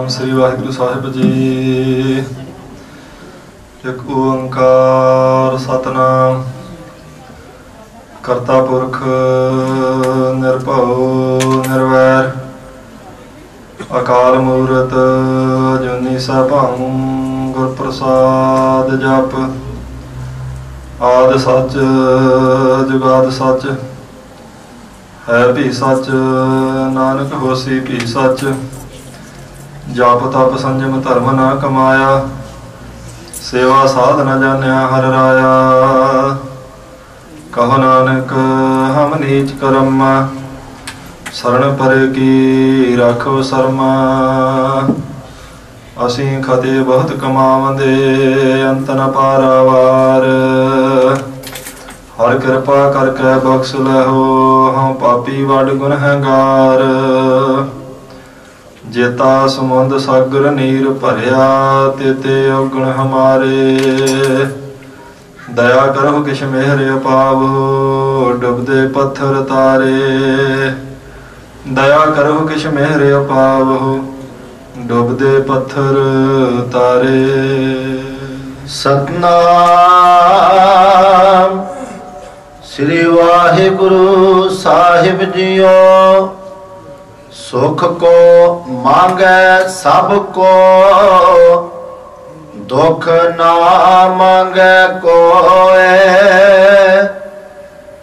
श्री वाहिगुरु साहिब जी। एक ओंकार सतनाम करता पुरख निर्भव निर्वैर अकाल मूरत जुनी सभाऊं गुर प्रसाद जप। आद सच जुगाद सच है भी सच नानक होसी भी सच। जाप तप संयम धर्म न कमाया सेवा साध न जान्या हर राया। कहो नानक हम नीच करम शरण पर की राखो शर्मा। असी खते बहुत कमावंदे अंत न पारावार। हर कृपा करके बख्श लहो हम पापी वड गुनहगार। जेता समुंद सागर नीर भरिया तेते अवगुण हमारे। दया करो किश मेहर अपावो डुबदे पत्थर तारे। दया करो किश मेहर अपावो डुबदे पत्थर तारे। सतनाम श्री वाहिगुरु साहिब जियो। सुख को मांगे सब को दुख ना मांगे कोए।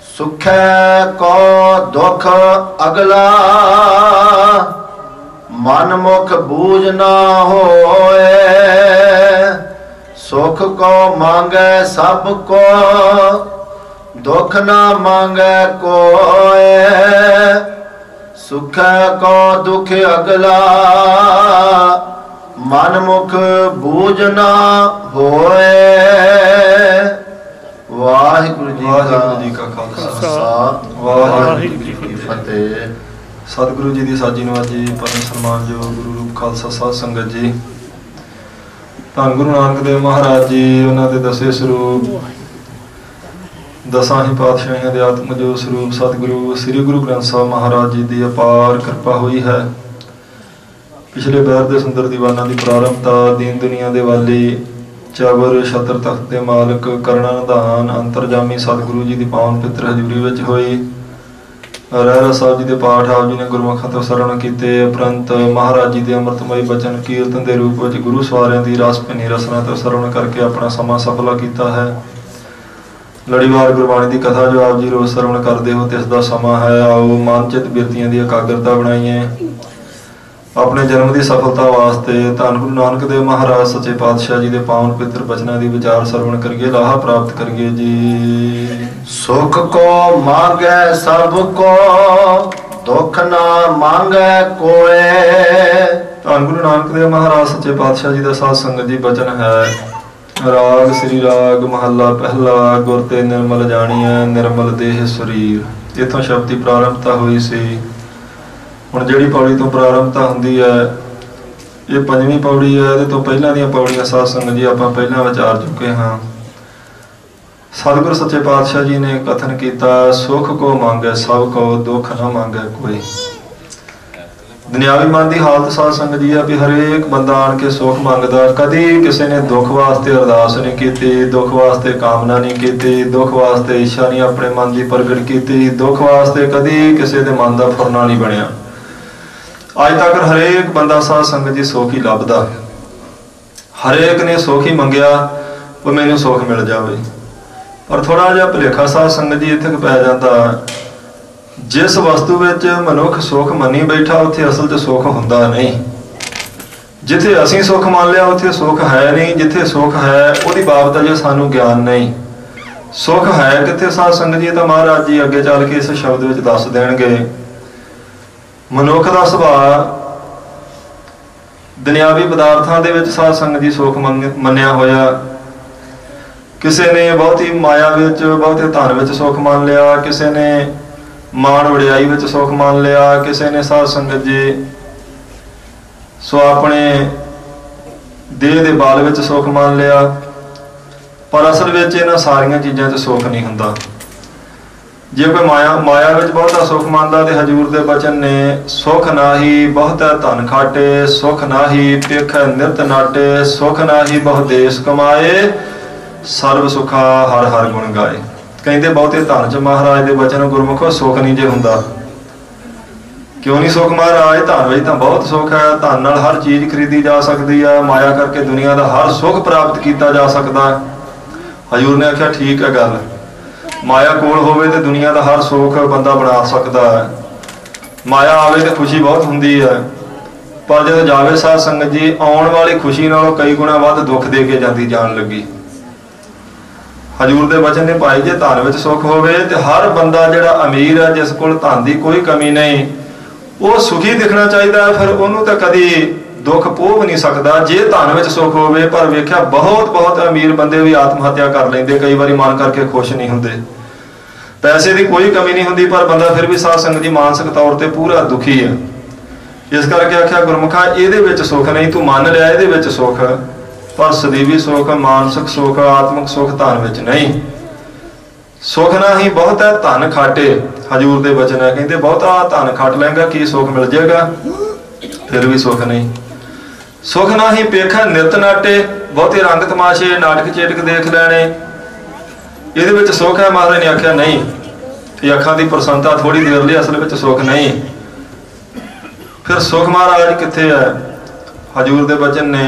सुख को दुख अगला मन मुख बूझ ना होए। सुख को मांगे सब को दुख ना मांगे कोए। सुख को दुख अगला मन मुख बूझ ना होए। वाहिगुरु जी का खालसा वाहिगुरु जी की फतेह। सतगुरु जी की साजी नवाजी परम सन्मान जो गुरु रूप खालसा साध संगत जी। धन गुरु नानक देव महाराज जी उन्होंने दसे स्वरूप दसां ही पातशाहियों के आत्म जो स्वरूप सतगुरु श्री गुरु ग्रंथ साहब महाराज जी की अपार कृपा हुई है। पिछले पैर के सुंदर दीवाना की प्रारंभता दीन दुनिया के वाली चबर छत्र तख्त के मालक करना निधान अंतरजामी सतगुरु जी की पावन पित्र हजूरी में हुई। रहरा साहब जी के पाठ आप जी ने गुरमुखां तो सरवण किए उपरंत महाराज जी के अमृतमय बचन कीर्तन के रूप में गुरु सवारियां की रस भनी रसना तो सरवण करके अपना समा सफला किया है। लड़ीवार गुरबाणी की कथा जो आप जी रोज सरवण करते हो तिसका समा है। आओ मानचित बिरतियां की एकाग्रता बनाइए अपने जन्म की सफलता वास्ते धन गुरु नानक देव महाराज सच्चे पातशाह जी के पावन पित्र बचनों की विचार सरवण करिए लाहा प्राप्त करिए जी। सुख को मांगे सब को दुख ना मांगे कोए। धन गुरु नानक देव महाराज सच्चे पातशाह जी का साध संगत जी बचन है। राग श्री राग महला पहला गुर ते निर्मल जानिए निर्मल देह शरीर। इतों शब्द की प्रारंभता हुई सी। हुण जिहड़ी पौड़ी तो प्रारंभता हुंदी है ये पंजवीं पौड़ी है। इहदे तो पहलां दीयां पौड़ियां साध संगत जी आपां पहलां विचार चुके हाँ। सतगुरु सच्चे पातशाह जी ने कथन किया सुख को मांगे सब को दुख ना मांगे कोई। दुनियावी मन की हालत साध संगत जी है भी हरेक बंदा आन के सुख मंगता। कभी किसी ने दुख वास्ते अरदास नहीं की दुख वास्ते कामना नहीं की दुख वास्ते इच्छा नहीं अपने मन की प्रगट की दुख वास्ते कभी किसी के मन का फुरना नहीं बनया। अज तक हरेक बंदा साध संगत जी सुख ही लभदा। हरेक ने सुख ही मंगया वो मैनू सुख मिल जाए। पर थोड़ा जिहा भुलेखा साध संगत जी इत्थे पै जाता। जिस वस्तु विच मनुख सुख मनी बैठा उत्थे असल च सुख हुंदा नहीं। जिथे असीं सुख मान लिया उत्थे सुख है नहीं। जिथे सुख है उहदी बाबत अजे सानू ज्ञान नहीं। सुख है कित्थे साध संगत जी तो महाराज जी अगे चल के इस शब्द विच दस देणगे। मनुख दा सुभाअ दुनियावी पदार्थां दे विच साध संगत जी सुख मन्निया होया। किसी ने बहुती माया विच बहुते धन विच सुख मान लिया। किसी ने मान वड़ियाई विच सुख मान लिया। किसी ने साध संगत जी सो अपने देह दे बाल विच सुख मान लिया। पर असल विच इन्हां सारियां चीज़ां 'च सुख नहीं हुंदा। जे कोई माया विच बहुता सुख मानदा ते हजूर दे बचन ने सुख नाही बहुता धन खाटे, सुख नाही पेख नित नाटे, सुख नाही बहु देश कमाए, सर्व सुखा हर हर गुण गाए। कहते बहुते धन च महाराज दे बचन गुरमुखो सुख नहीं जे हुंदा। क्यों नहीं सुख महाराज? धन विच तां बहुत सुख है, धन नाल हर चीज़ खरीदी जा सकती है, माया करके दुनिया का हर सुख प्राप्त किया जा सकता। हजूर ने आख्या ठीक है गल, माया कोल होवे ते दुनिया का हर सुख बंदा बना सकता है, माया आवे तो खुशी बहुत हुंदी है, पर जब जावे साध संगत जी आउण वाली खुशी नालों कई गुणा वध दुख दे के जाती जान लगी। हजूर दे वचन ने भाई जे धन विच सुख होवे ते हर बंदा जिहड़ा अमीर है, जिस कोल धन दी कोई कमी नहीं, वो सुखी दिखना चाहिए, फिर उन्होंने तो कभी दुख पोह भी नहीं सकता जे धन विच सुख होवे। पर वेख्या बहुत बहुत अमीर बंदे भी आत्म हत्या कर लेंदे, कई बार मन करके खुश नहीं हुंदे, पैसे की कोई कमी नहीं हुंदी, पर बंदा फिर भी साध संगत जी मानसिक तौर पर पूरा दुखी है। इस करके आख्या गुरमुखा इहदे विच सुख नहीं, तू मान लिया इहदे विच सुख, पर सਦੀवी सुख मानसिक सुख आत्मिक सुख धन विच नहीं। सुख ना ही बहुत है धन खाटे, हजूर दे वचन है, कहते बहुता धन खट लेंगा की सुख मिल जाएगा, फिर भी सुख नहीं। सुख ना ही पेखा नित नाटे, बहुते रंग तमाशे नाटक चेटक देख लैने, ये विच सुख है। महाराज ने आख्या नहीं, ये अखां दी प्रसन्नता थोड़ी देर लिए, असल विच सुख नहीं। फिर सुख महाराज कित्थे है? हजूर दे वचन ने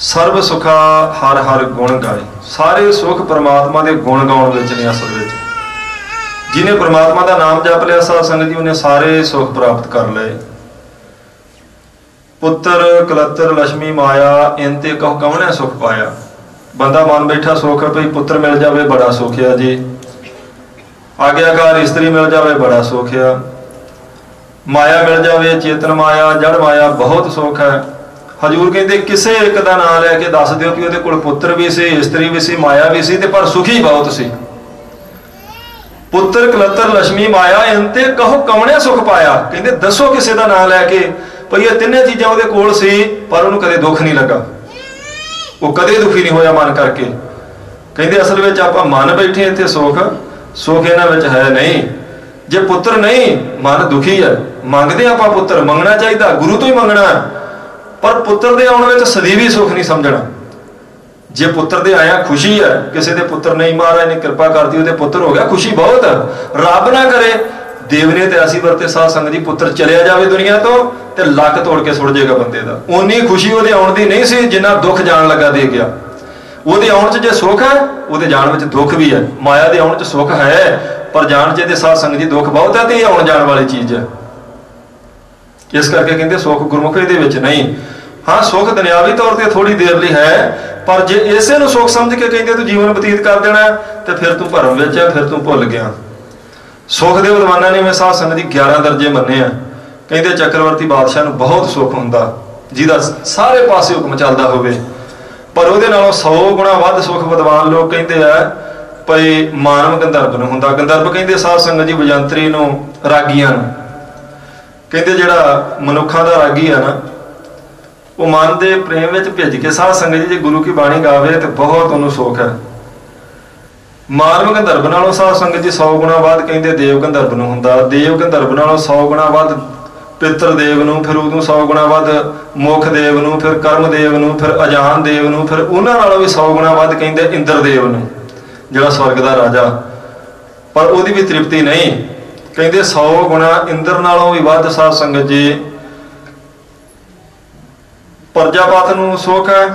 सर्व सुखा हर हर गुण गाए, सारे सुख परमात्मा के गुण गाउण विच ने। असल विच जिन्हें परमात्मा का नाम जप लिया साध संगत जी, उन्हें सारे सुख प्राप्त कर लए। पुत्र कलत्र लक्ष्मी माया इनते कहो कौने सुख पाया। बंदा मन बैठा सुख है भाई पुत्र मिल जाए बड़ा सुख है जी, आज्ञाकार स्त्री मिल जाए बड़ा सुख है, माया मिल जाए चेतन माया जड़ माया बहुत सुख है। हजूर कहते किसी एक का नाम लैके दस दिओ कि उहदे कोल पुत्र भी सी, स्त्री भी सी, माया भी सी, पर सुखी बहुत सी। पुत्र कलत्र लक्ष्मी माया इनते कहो कौने सुख पाया। कहते दसो किसी का नाम लैके भाई ये तिन्ने चीज़ां उहदे कोल सी, पर उन्होंने कदे दुख नहीं लगा, वो कदे दुखी नहीं होया मन करके। कहते असल में आप मन बैठे इत्थे सुख सुख इन्हां विच है नहीं। जे पुत्र नहीं मन दुखी है, मंगते आप पुत्र मंगना चाहिए, गुरु तो ही मंगना, पर पुत्र दे आउण विच सਦੀवी सुख नहीं समझना। जे पुत्र दे आया खुशी है, किसी दे पुत्र नहीं महाराज ने कृपा करती उहदे पुत्र हो गया, खुशी बहुत। रब ना करे देव ने तो ऐसी वरते साध संगत जी पुत्र चलिया जाए दुनिया तो ते लक तोड़ के सुट जाएगा बंदे का। उन्नी खुशी उहदे आउण दी नहीं सी जिन्ना दुख जान लगा दे गया। उहदे आउण च जे सुख है उहदे जाण विच दुख भी है, माया दे आउण च सुख है पर जान च ते साध संगत जी दुख बहुत है, ते आउण जाण वाली चीज है। इस करके कहते सुख गुरमुख इहदे विच नहीं। हाँ सुख दुनियावी तौर पर थोड़ी देर लिए है, पर जे इसे नूं सुख समझ के कहते तू जीवन बतीत कर देना तो फिर तू भरम विच है, फिर तू भुल गया। सुख के विद्वाना ने मैं साध संगत जी 11 दर्जे मन्ने आ। कहते चक्रवर्ती बादशाह नूं बहुत सुख हुंदा जिहदा सारे पासे हुक्म चलदा होवे, पर उहदे नालों 100 गुणा वध सुख विद्वान लोग कहते हैं भई मानव गंधर्व नूं हुंदा। गंधर्व कहते साध संगत जी वजंतरी नूं रागियां नूं। कहते जिहड़ा मनुखां दा रागी है ना, वो मन के प्रेम में भिज के साध संगत जी गुरु की बाणी गावे तो बहुत उन्होंने सुख है। मानव गंधर्व नालों साध संगत जी 100 गुणा वध कहते देव गंधर्व नूं हुंदा। देव गंधर्व नालों 100 गुणा वध पितर देव नूं, फिर उदों 100 गुणा वध मुख देव नूं, फिर कर्म देव नूं, फिर अजान देव नूं, फिर उन्हां नालों भी 100 गुणा वध कहते इंद्र देव नूं जिहड़ा स्वर्ग दा राजा। पर उहदी भी तृप्ति नहीं, कहते 100 गुणा इंद्र नालों भी वध साध संगत जी प्रजापत नूं सुख है,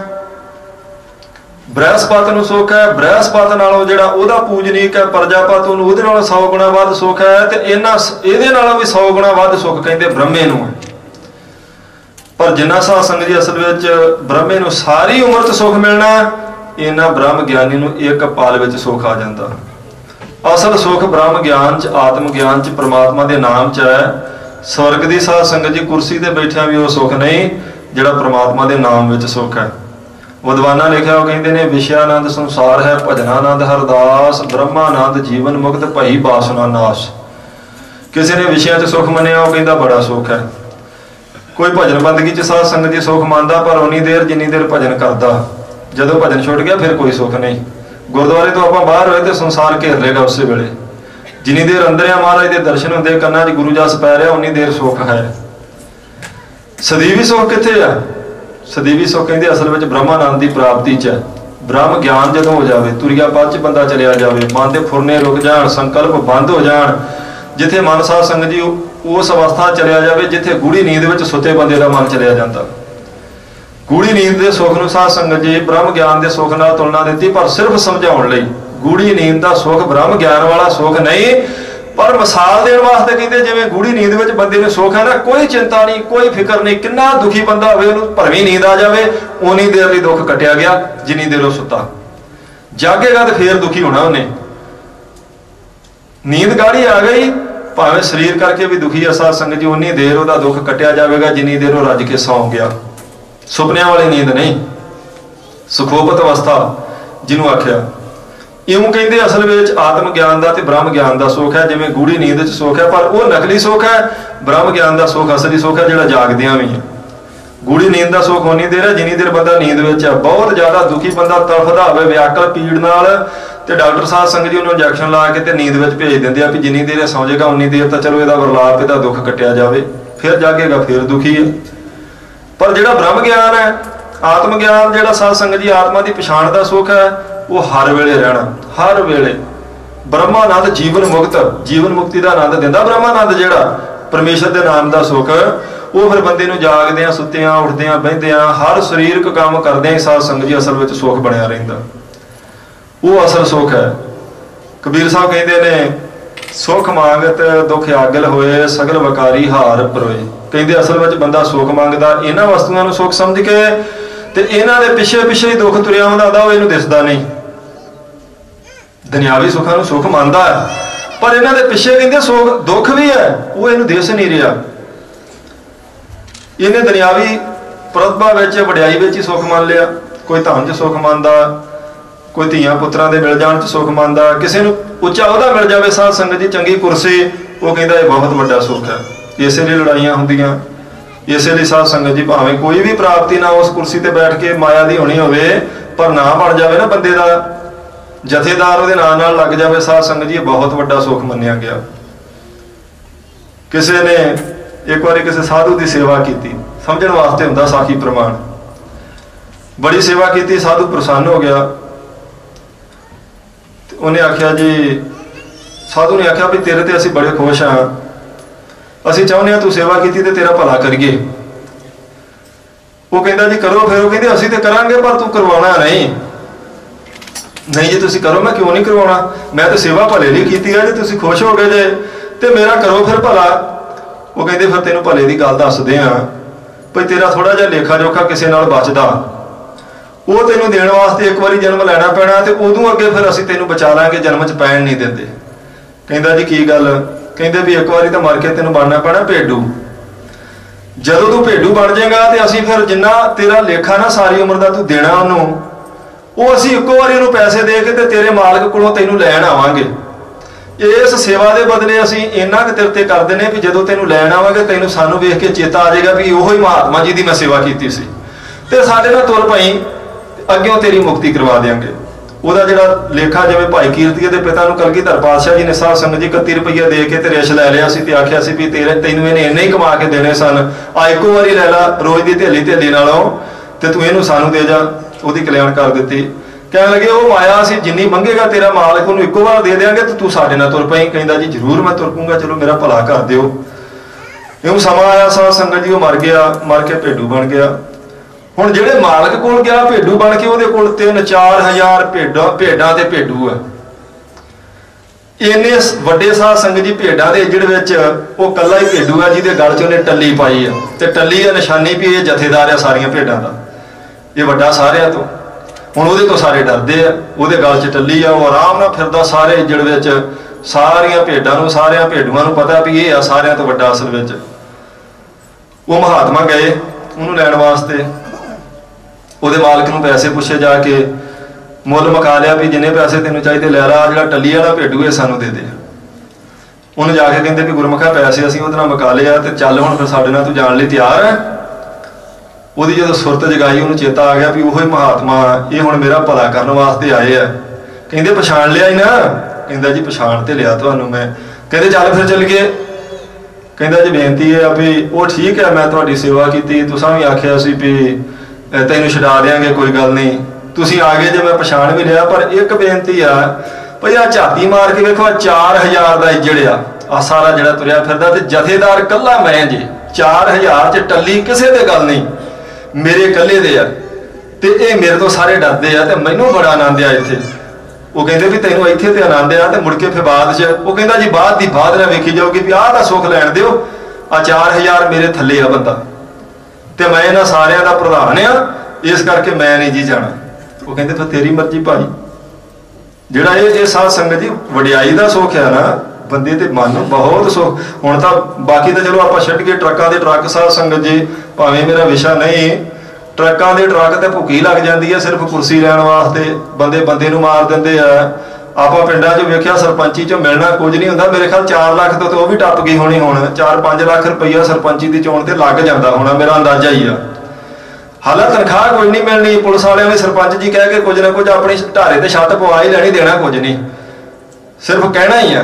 बृहस्पत नूं सुख है। बृहस्पत नालों जिहड़ा उहदा पूजनीक है प्रजापत नूं उहदे नालों 100 गुणा वध सुख है, ते इन्हां इहदे नालों भी 100 गुणा वध सुख कहते ब्रह्मे नूं है। पर जिन्ना साध संगत जी असल विच ब्रह्मे नूं सारी उम्र च सुख मिलना, इन्हां ब्रह्म ज्ञानी नूं एक पल विच सुख आ जांदा। असल सुख ब्रह्म ज्ञान च आत्म ज्ञान च परमात्मा दे नाम च है। स्वर्ग दी साध संगत जी कुर्सी ते बैठिया भी वो सुख नहीं जिहड़ा परमात्मा दे नाम विच सुख है। विद्वाना लिखिया वो कहते ने विषयानंद संसार है, भजनानंद हरदास, ब्रह्मानंद जीवन मुक्त भई बासना नाश। किसी ने विषया च सुख मनिया वो कहता बड़ा सुख है। कोई भजन बंदगी च साध संगत जी सुख मानदा, पर उन्नी देर जिन्नी देर भजन करदा, जदों भजन छुट गया फिर कोई सुख नहीं। गुरुद्वारे तो आप बाहर होए तो संसार घेर लेगा उस वेले। जिनी देर अंदर आ महाराज के दर्शन होंगे कन्ना च गुरु जस पै रहा उन्नी देर सुख है। सदीवी सुख कित्थे है? सदीवी सुख कहते असल में ब्रह्मानंद की प्राप्ति च है। ब्रह्म ज्ञान जो हो जाए, तुरिया पद च बंदा चलिया जाए, मन के फुरने रुक जाए, संकल्प बंद हो जाए, जिथे मन साध संगत जी उस अवस्था चलिया जाए जिथे गूढ़ी नींद में सुते बंदे का मन चलिया जाता। गूढ़ी नींद के सुख नूं साध संगत जी ब्रह्म ज्ञान के सुख नाल तुलना दी, पर सिर्फ समझाउण लई। गूढ़ी नींद का सुख ब्रह्म ज्ञान वाला सुख नहीं, पर मिसाल देने वास्ते कहते जिवें गूढ़ी नींद में बंदे नूं सुख है ना, कोई चिंता नहीं, कोई फिक्र नहीं, कितना दुखी बंदा होवे उहनूं भरवीं नींद आ जाए उन्नी देर लई दुख कटिया गया जिन्नी देर वो सुता। जागेगा तो फिर दुखी होना उन्हें। नींद गाढ़ी आ गई भावें शरीर करके भी दुखी है साध संगत जी, उन्नी देर उसका दुख कटिया जाएगा जिन्नी देर वो रज के सौ गया। सुपनिया वाली नींद नहीं, सुखोपत अवस्था जिन्हों आख्या। इउं कहते असल में आत्म ज्ञान का तो ब्रह्म ज्ञान का सुख है, जिवें गूढ़ी नींद च सुख है, पर वह नकली सुख है। ब्रह्म ज्ञान का सुख असली सुख है जिहड़ा जागदियां भी है। गूढ़ी नींद का सुख उन्नी देर है जिन्नी देर बंदा नींद में है। बहुत ज्यादा दुखी बंदा तड़फदा होवे व्याकल पीड़ नाल ते डॉक्टर साहब संगत जी उन्होंने इंजैक्शन ला के नींद में भेज देंगे भी जिन्नी देर सौ जाएगा उन्नी देर तो चलो इसका वरलाप इसका दुख कटिया जाए, फिर जागेगा फिर दुखी है। पर जिहड़ा ब्रह्म ज्ञान है, आत्म ज्ञान जिहड़ा साध संगत जी आत्मा की पछाण का सुख है, वो हर वेले रहना, हर वेले ब्रह्मानंद जीवन मुक्त, जीवन मुक्ति का आनंद दिंदा ब्रह्मानंद जिहड़ा परमेश्वर के नाम का सुख, वो फिर बंदे नूं जागदियां सुत्तियां उठदियां बहिंदियां हर सरीरक काम करदियां साध संगत जी असल में सुख बनया रहिंदा। वो असल सुख है। कबीर साहब कहते ने सुख मांगत दुख आगल होए सगल वकारी हार परोए। कहते असल में बंदा सुख मंगदा इन्हां वस्तुओं नूं सुख समझ के ते इन्हां दे पिछे पिछे ही दुख तुरिया आउंदा वो इहनूं दिसदा नहीं। दुनियावी सुखां नूं सुख मंनदा है, पर इन्हां दे पिछे कहते सुख दुख भी है, वो इहनूं दिस नहीं रहा। इन्हें दुनियावी प्रतिभा वड्याई ही सुख मान लिया। कोई धन च सुख मानता, कोई धियां पुत्रां दे मिल जाण च सुख मानता, किसी नूं उच्चा अहुदा मिल जाए साध संगत जी चंगी कुर्सी, वो कहता यह बहुत बड़ा सुख है। इसलिए लड़ाइयां होंदियां, इसलिए साध संगत जी भावें कोई भी प्राप्ति ना उस कुर्सी ते बैठ के माया दी होनी होवे, पर ना बन जाए ना बंदे दा जथेदार उहदे नाल नाल लग जाए साध संगत जी बहुत बड़ा सुख मन्निया गया। किसी ने एक बार किसी साधु की सेवा की, समझने वास्ते होंदा साखी प्रमाण, बड़ी सेवा की, साधु प्रसन्न हो गया। उन्हें आख्या जी, साधु ने आख्या भी तेरे ते असीं बड़े खुश हाँ, असीं चाहुंदे हां तू सेवा की ते तेरा भला करिए। वो कहता जी करो, फिर वो कहते असीं ते करांगे पर तू करवाना नहीं। नहीं जी तुसीं करो, मैं क्यों नहीं करवाना, मैं तो सेवा भले लिए की है, जी तुसीं खुश हो गए जे ते मेरा करो फिर भला। वो कहते फिर तेनों भले की गल दसदे हाँ भाई तेरा थोड़ा जिहा लेखा जोखा किसी नाल बचदा, वो तेनों देण वास्ते एक बारी जन्म लैना पैना, तो उदों अगे फिर असीं तेनों बचा लांगे, जन्म च पैण नहीं देंदे। कहंदा जी की गल, कहंदे भी एक बारी तो मर के तेनों बनना पैना भेडू। जदों तू भेडू बन जाएगा तो असीं फिर जिन्ना तेरा लेखा ना सारी उम्र का तू देना उन्हों, वो असीं इक्को बारी उन्होंने पैसे दे के ते तेरे मालक कोलों तेनों लैण आवांगे। इस सेवा के बदले असीं इन्ना क तेरे ते कर देने भी जदों तेनों लैण आवांगे तैनूं सानूं वेख के चेता आ जाएगा भी ओही महात्मा जी की मैं सेवा की सी, ते साडे नाल तुर पई अग्यों तेरी मुक्ति करवा देंगे। ਉਹਦਾ ਜਿਹੜਾ ਲੇਖਾ ਜਿਵੇਂ ਭਾਈ ਕੀਰਤੀਏ ਦੇ ਪਿਤਾ ਨੂੰ ਕਲਗੀਧਰ ਪਾਤਸ਼ਾਹ ਜੀ ਨੇ ਸਾਧ ਸੰਗਤ ਜੀ 31 ਰੁਪਈਆ ਦੇ ਕੇ ਤੇ ਰਿਸ਼ ਲੈ ਲਿਆ ਸੀ ਤੇ ਆਖਿਆ ਸੀ ਵੀ ਤੈਨੂੰ ਇਹਨੇ ਇੰਨੇ ਹੀ ਕਮਾ ਕੇ ਦੇਣੇ ਸਨ, ਆ ਇੱਕੋ ਵਾਰੀ ਲੈ ਲਾ ਰੋਜ਼ ਦੀ ਢੇਲੀ ਨਾਲੋਂ ਤੇ ਤੂੰ ਇਹਨੂੰ ਸਾਨੂੰ ਦੇ ਜਾ। ਉਹਦੀ ਕਲਿਆਣ ਕਰ ਦਿੱਤੀ। ਕਹਿਣ ਲੱਗੇ ਉਹ ਮਾਇਆ ਅਸੀਂ ਜਿੰਨੀ ਮੰਗੇਗਾ ਤੇਰਾ ਮਾਲਕ ਉਹਨੂੰ ਇੱਕੋ ਵਾਰ ਦੇ ਦੇਾਂਗੇ ਤੇ ਤੂੰ ਸਾਡੇ ਨਾਲ ਤੁਰ ਪਈ। ਕਹਿੰਦਾ ਜੀ ਜ਼ਰੂਰ ਮੈਂ ਤੁਰ ਪੂੰਗਾ, ਚਲੋ ਮੇਰਾ ਭਲਾ ਕਰ ਦਿਓ। ਇਉਂ ਸਮਾਂ ਆਇਆ ਸਾਧ ਸੰਗਤ ਜੀ ਉਹ ਮਰ ਗਿਆ, ਮਰ ਕੇ ਭੇਡੂ ਬਣ ਗਿਆ। ਹੁਣ ਜਿਹੜੇ ਮਾਲਕ ਕੋਲ ਗਿਆ ਭੇਡੂ ਬਣ ਕੇ ਉਹਦੇ ਕੋਲ 3-4 ਹਜ਼ਾਰ ਭੇਡਾਂ ਤੇ ਭੇਡੂ ਆ। ਇੰਨੇ ਵੱਡੇ ਸਾਧ ਸੰਗਤ ਜੀ ਭੇਡਾਂ ਦੇ ਏਜੜ ਵਿੱਚ ਉਹ ਕੱਲਾ ਹੀ ਭੇਡੂ ਆ ਜਿਹਦੇ ਗਲ 'ਚ ਉਹਨੇ ਟੱਲੀ ਪਾਈ ਆ, ਤੇ ਟੱਲੀ ਆ ਨਿਸ਼ਾਨੀ ਵੀ ਇਹ ਜਥੇਦਾਰ ਆ ਸਾਰੀਆਂ ਭੇਡਾਂ ਦਾ, ਇਹ ਵੱਡਾ ਸਾਰਿਆਂ ਤੋਂ। ਹੁਣ ਉਹਦੇ ਤੋਂ ਸਾਰੇ ਡਰਦੇ ਆ, ਉਹਦੇ ਗਲ 'ਚ ਟੱਲੀ ਆ, ਉਹ ਆਰਾਮ ਨਾਲ ਫਿਰਦਾ ਸਾਰੇ ਏਜੜ ਵਿੱਚ। ਸਾਰੀਆਂ ਭੇਡਾਂ ਨੂੰ ਸਾਰਿਆਂ ਭੇਡੂਆਂ ਨੂੰ ਪਤਾ ਵੀ ਇਹ ਆ ਸਾਰਿਆਂ ਤੋਂ ਵੱਡਾ ਅਸਲ ਵਿੱਚ। ਉਹ ਮਹਾਤਮਾ ਗਏ ਉਹਨੂੰ ਲੈਣ ਵਾਸਤੇ, ਉਹਦੇ ਮਾਲਕ ਨੂੰ ਪੈਸੇ ਪੁੱਛੇ ਜਾ ਕੇ, ਮੁੱਲ ਮੁਕਾ ਲਿਆ ਵੀ ਜਿੰਨੇ ਪੈਸੇ ਤੈਨੂੰ ਚਾਹੀਦੇ ਲੈ ਲਾ, ਜਿਹੜਾ ਟੱਲੀ ਵਾਲਾ ਭੇਡੂ ਇਹ ਸਾਨੂੰ ਦੇ ਦੇ। ਉਹਨੂੰ ਜਾ ਕੇ ਕਹਿੰਦੇ ਵੀ ਗੁਰਮੁਖਾ ਪੈਸੇ ਅਸੀਂ ਉਹਦੇ ਨਾਲ ਮੁਕਾ ਲਿਆ ਤੇ ਚੱਲ ਹੁਣ ਫਿਰ ਸਾਡੇ ਨਾਲ ਤੂੰ ਜਾਣ ਲਈ ਤਿਆਰ ਹੈ। ਉਹਦੀ ਜਦੋਂ ਸੁਰਤ ਜਗਾਈ ਉਹਨੂੰ ਚੇਤਾ ਆ ਗਿਆ ਵੀ ਉਹੀ ਮਹਾਤਮਾ ਇਹ ਹੁਣ ਮੇਰਾ ਭਲਾ ਕਰਨ ਵਾਸਤੇ ਆਏ ਆ, ਕਹਿੰਦੇ ਪਛਾਣ ਲਿਆ ਹੀ ਨਾ? ਕਹਿੰਦਾ ਜੀ ਪਛਾਣ ਤੇ ਲਿਆ ਤੁਹਾਨੂੰ मैं। ਕਹਿੰਦੇ ਚੱਲ ਫਿਰ ਚੱਲੀਏ। ਕਹਿੰਦਾ ਜੀ ਬੇਨਤੀ है भी वो ठीक है मैं ਤੁਹਾਡੀ सेवा की, तुसां भी आखिया सी भी ਤੈਨੂੰ ਛਡਾ देंगे, कोई गल नहीं, तुसीं आ गए जे, मैं पछाण भी लिया। पर एक बेनती आ भई आ झाती मार के वेखो 4000 का इजड़ आ सारा जिहड़ा तुरिया फिरदा, ते जथेदार कल्ला मैं जी। 4000 च टल्ली किसे दे गल नहीं, मेरे कल्ले दे आ, ते ये मेरे तो सारे डरदे आ, ते मैनूं बड़ा आनंद आ इत्थे। वो कहते भी तैनूं इत्थे ते आनंद आ, ते मुड़ के फिर बाद च वो कहंदा जी बाद दी बाद ना वेखी जाऊगी भी आह तां सुख लैण दिओ, आ 4000 मेरे थल्ले आ बंदा, ते मैं इन्हां सारियां दा प्रधान आ, इस करके मैं नहीं जी जाना। वो कहते फिर तेरी मर्जी भाई। ਜਿਹੜਾ ਇਹ ਸਾਧ ਸੰਗਤ ਜੀ ਵਡਿਆਈ ਦਾ ਸੁੱਖ ਹੈ ਨਾ, ਬੰਦੇ ਤੇ ਮਨ ਨੂੰ ਬਹੁਤ ਸੁੱਖ। ਹੁਣ ਤਾਂ ਬਾਕੀ ਤਾਂ ਚਲੋ ਆਪਾਂ ਛੱਡ ਕੇ ਟਰੱਕਾਂ ਦੇ ਟਰੱਕ, ਸਾਧ ਸੰਗਤ ਜੀ ਭਾਵੇਂ ਮੇਰਾ ਵਿਸ਼ਾ ਨਹੀਂ, ਟਰੱਕਾਂ ਦੇ ਟਰੱਕ ਤੇ ਭੁੱਖੀ ਲੱਗ ਜਾਂਦੀ ਹੈ ਸਿਰਫ ਕੁਰਸੀ ਲੈਣ ਵਾਸਤੇ, ਬੰਦੇ ਬੰਦੇ ਨੂੰ ਮਾਰ ਦਿੰਦੇ ਆ। ਆਪਾਂ ਪਿੰਡਾਂ 'ਚ ਵੇਖਿਆ ਸਰਪੰਚੀ 'ਚੋਂ ਮਿਲਣਾ ਕੁਝ ਨਹੀਂ ਹੁੰਦਾ, ਮੇਰੇ ਖਿਆਲ 4 ਲੱਖ ਤੋਂ ਉਹ ਵੀ ਟੱਪ ਗਈ ਹੋਣੀ, ਹੁਣ 4-5 ਲੱਖ ਰੁਪਈਆ ਸਰਪੰਚੀ ਦੀ ਚੋਣ ਤੇ ਲੱਗ ਜਾਂਦਾ ਹੋਣਾ, ਮੇਰਾ ਅੰਦਾਜ਼ਾ ਹੀ ਆ। ਹਾਲਾਂ ਤਨਖਾਹ ਕੁਝ ਨਹੀਂ ਮਿਲਣੀ, ਪੁਲਿਸ ਵਾਲਿਆਂ ਨੇ ਸਰਪੰਚ ਜੀ ਕਹਿ ਕੇ ਕੁਝ ਨਾ ਕੁਝ ਆਪਣੀ ਢਾਰੇ ਤੇ ਛੱਤ ਪਵਾ ਹੀ ਲੈਣੀ, ਦੇਣਾ ਕੁਝ ਨਹੀਂ, ਸਿਰਫ ਕਹਿਣਾ ਹੀ ਆ।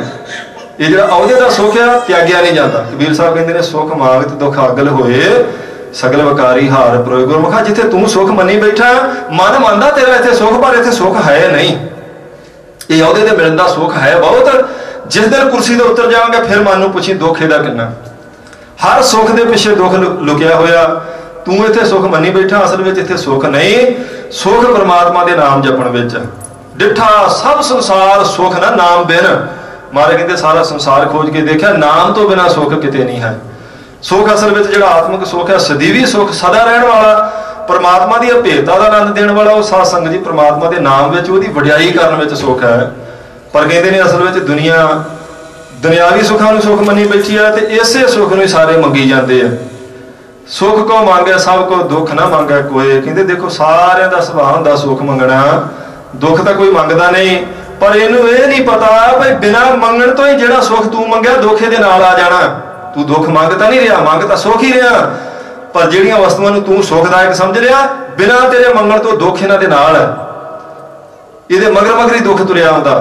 ਇਹ ਜਿਹੜਾ ਅਹੁਦੇ ਦਾ ਸੁੱਖ ਆ ਤਿਆਗਿਆ ਨਹੀਂ ਜਾਂਦਾ। ਕਬੀਰ ਸਾਹਿਬ ਕਹਿੰਦੇ ਨੇ ਸੁੱਖ ਮਾਗਤ ਦੁੱਖ ਅਗਲ ਹੋਏ, ਸਗਲ ਵਕਾਰੀ ਹਾਰ ਪ੍ਰੋਏ। ਗੁਰਮੁਖਾ ਜਿੱਥੇ ਤੂੰ ਸੁੱਖ ਮੰਨੀ ਬੈਠਾ, ਮਨ ਮੰਨਦਾ ਤੇਰਾ ਇੱਥੇ ਸੁੱਖ, ਪਰ ਇੱਥੇ ਸੁੱਖ ਹੈ ਨਹੀਂ। ਇਹ ਅਹੁਦੇ ਦੇ ਮਿਲਣ ਦਾ ਸੁੱਖ ਹੈ ਬਹੁਤ, ਜਿਸ ਦਿਨ ਕੁਰਸੀ ਤੋਂ ਉਤਰ ਜਾਵਾਂਗੇ ਫਿਰ ਮਨ ਨੂੰ ਪੁੱਛੀ ਦੁੱਖ ਇਹਦਾ ਕਿੰਨਾ। ਹਰ ਸੁੱਖ ਦੇ ਪਿੱਛੇ ਦੁੱਖ ਲੁਕਿਆ ਹੋਇਆ। ਤੂੰ ਇੱਥੇ ਸੁੱਖ ਮੰਨੀ ਬੈਠਾ, ਅਸਲ ਵਿੱਚ ਇੱਥੇ ਸੁੱਖ ਨਹੀਂ, ਸੁੱਖ ਪਰਮਾਤਮਾ ਦੇ ਨਾਮ ਜਪਣ ਵਿੱਚ। ਡਿੱਠਾ ਸਭ ਸੰਸਾਰ ਸੁੱਖ ਨਾ ਨਾਮ ਬਿਨ। ਮਹਾਰਾਜ ਕਹਿੰਦੇ ਸਾਰਾ ਸੰਸਾਰ ਖੋਜ ਕੇ ਦੇਖਿਆ, ਨਾਮ ਤੋਂ ਬਿਨਾਂ ਸੁੱਖ ਕਿਤੇ ਨਹੀਂ ਹੈ। ਸੁੱਖ ਅਸਲ ਵਿੱਚ ਜਿਹੜਾ ਆਤਮਿਕ ਸੁੱਖ ਹੈ, ਸਦੀਵੀ ਸੁੱਖ, ਸਦਾ ਰਹਿਣ ਵਾਲਾ, ਪਰਮਾਤਮਾ ਦੀ ਅਭੇਦਤਾ ਦਾ ਆਨੰਦ ਦੇਣ ਵਾਲਾ, ਉਹ ਸਾਧ ਸੰਗਤ ਜੀ ਪਰਮਾਤਮਾ ਦੇ ਨਾਮ ਵਿੱਚ ਉਹਦੀ ਵਡਿਆਈ ਕਰਨ ਵਿੱਚ ਸੁੱਖ ਹੈ। ਪਰ ਕਹਿੰਦੇ ਨੇ ਅਸਲ ਵਿੱਚ ਦੁਨੀਆ ਦੁਨਿਆਵੀ ਸੁੱਖਾਂ ਨੂੰ ਸੁੱਖ ਮੰਨੀ ਬੈਠੀ ਹੈ, ਤੇ ਇਸੇ ਸੁੱਖ ਨੂੰ ਹੀ ਸਾਰੇ ਮੰਗੀ ਜਾਂਦੇ ਆ। ਸੁੱਖ ਕੋ ਮੰਗਿਆ ਸਭ ਕੋ, ਦੁੱਖ ਨਾ ਮੰਗਿਆ ਕੋਏ। ਕਹਿੰਦੇ ਦੇਖੋ ਸਾਰਿਆਂ ਦਾ ਸੁਭਾਅ ਹੁੰਦਾ ਸੁੱਖ ਮੰਗਣਾ, ਦੁੱਖ ਤਾਂ ਕੋਈ ਮੰਗਦਾ ਨਹੀਂ, ਪਰ ਇਹਨੂੰ ਇਹ ਨਹੀਂ ਪਤਾ ਬਈ ਬਿਨਾਂ ਮੰਗਣ ਤੋਂ ਹੀ ਜਿਹੜਾ ਸੁੱਖ ਤੂੰ ਮੰਗਿਆ ਦੁੱਖ ਇਹਦੇ ਨਾਲ ਆ ਜਾਣਾ। ਤੂੰ ਦੁੱਖ ਮੰਗ ਤਾਂ ਨਹੀਂ ਰਿਹਾ, ਮੰਗ ਤਾਂ ਸੁੱਖ ਹੀ ਰਿਹਾ, ਪਰ ਜਿਹੜੀਆਂ ਵਸਤੂਆਂ ਨੂੰ ਤੂੰ ਸੁੱਖਦਾਇਕ ਸਮਝ ਰਿਹਾ, ਬਿਨਾਂ ਤੇਰੇ ਮੰਗਣ ਤੋਂ ਦੁੱਖ ਇਹਨਾਂ ਦੇ ਨਾਲ ਹੈ। ਇਹਦੇ ਮਗਰ ਮਗਰ ਹੀ ਦੁੱਖ ਤੁਰਿਆ ਆਉਂਦਾ।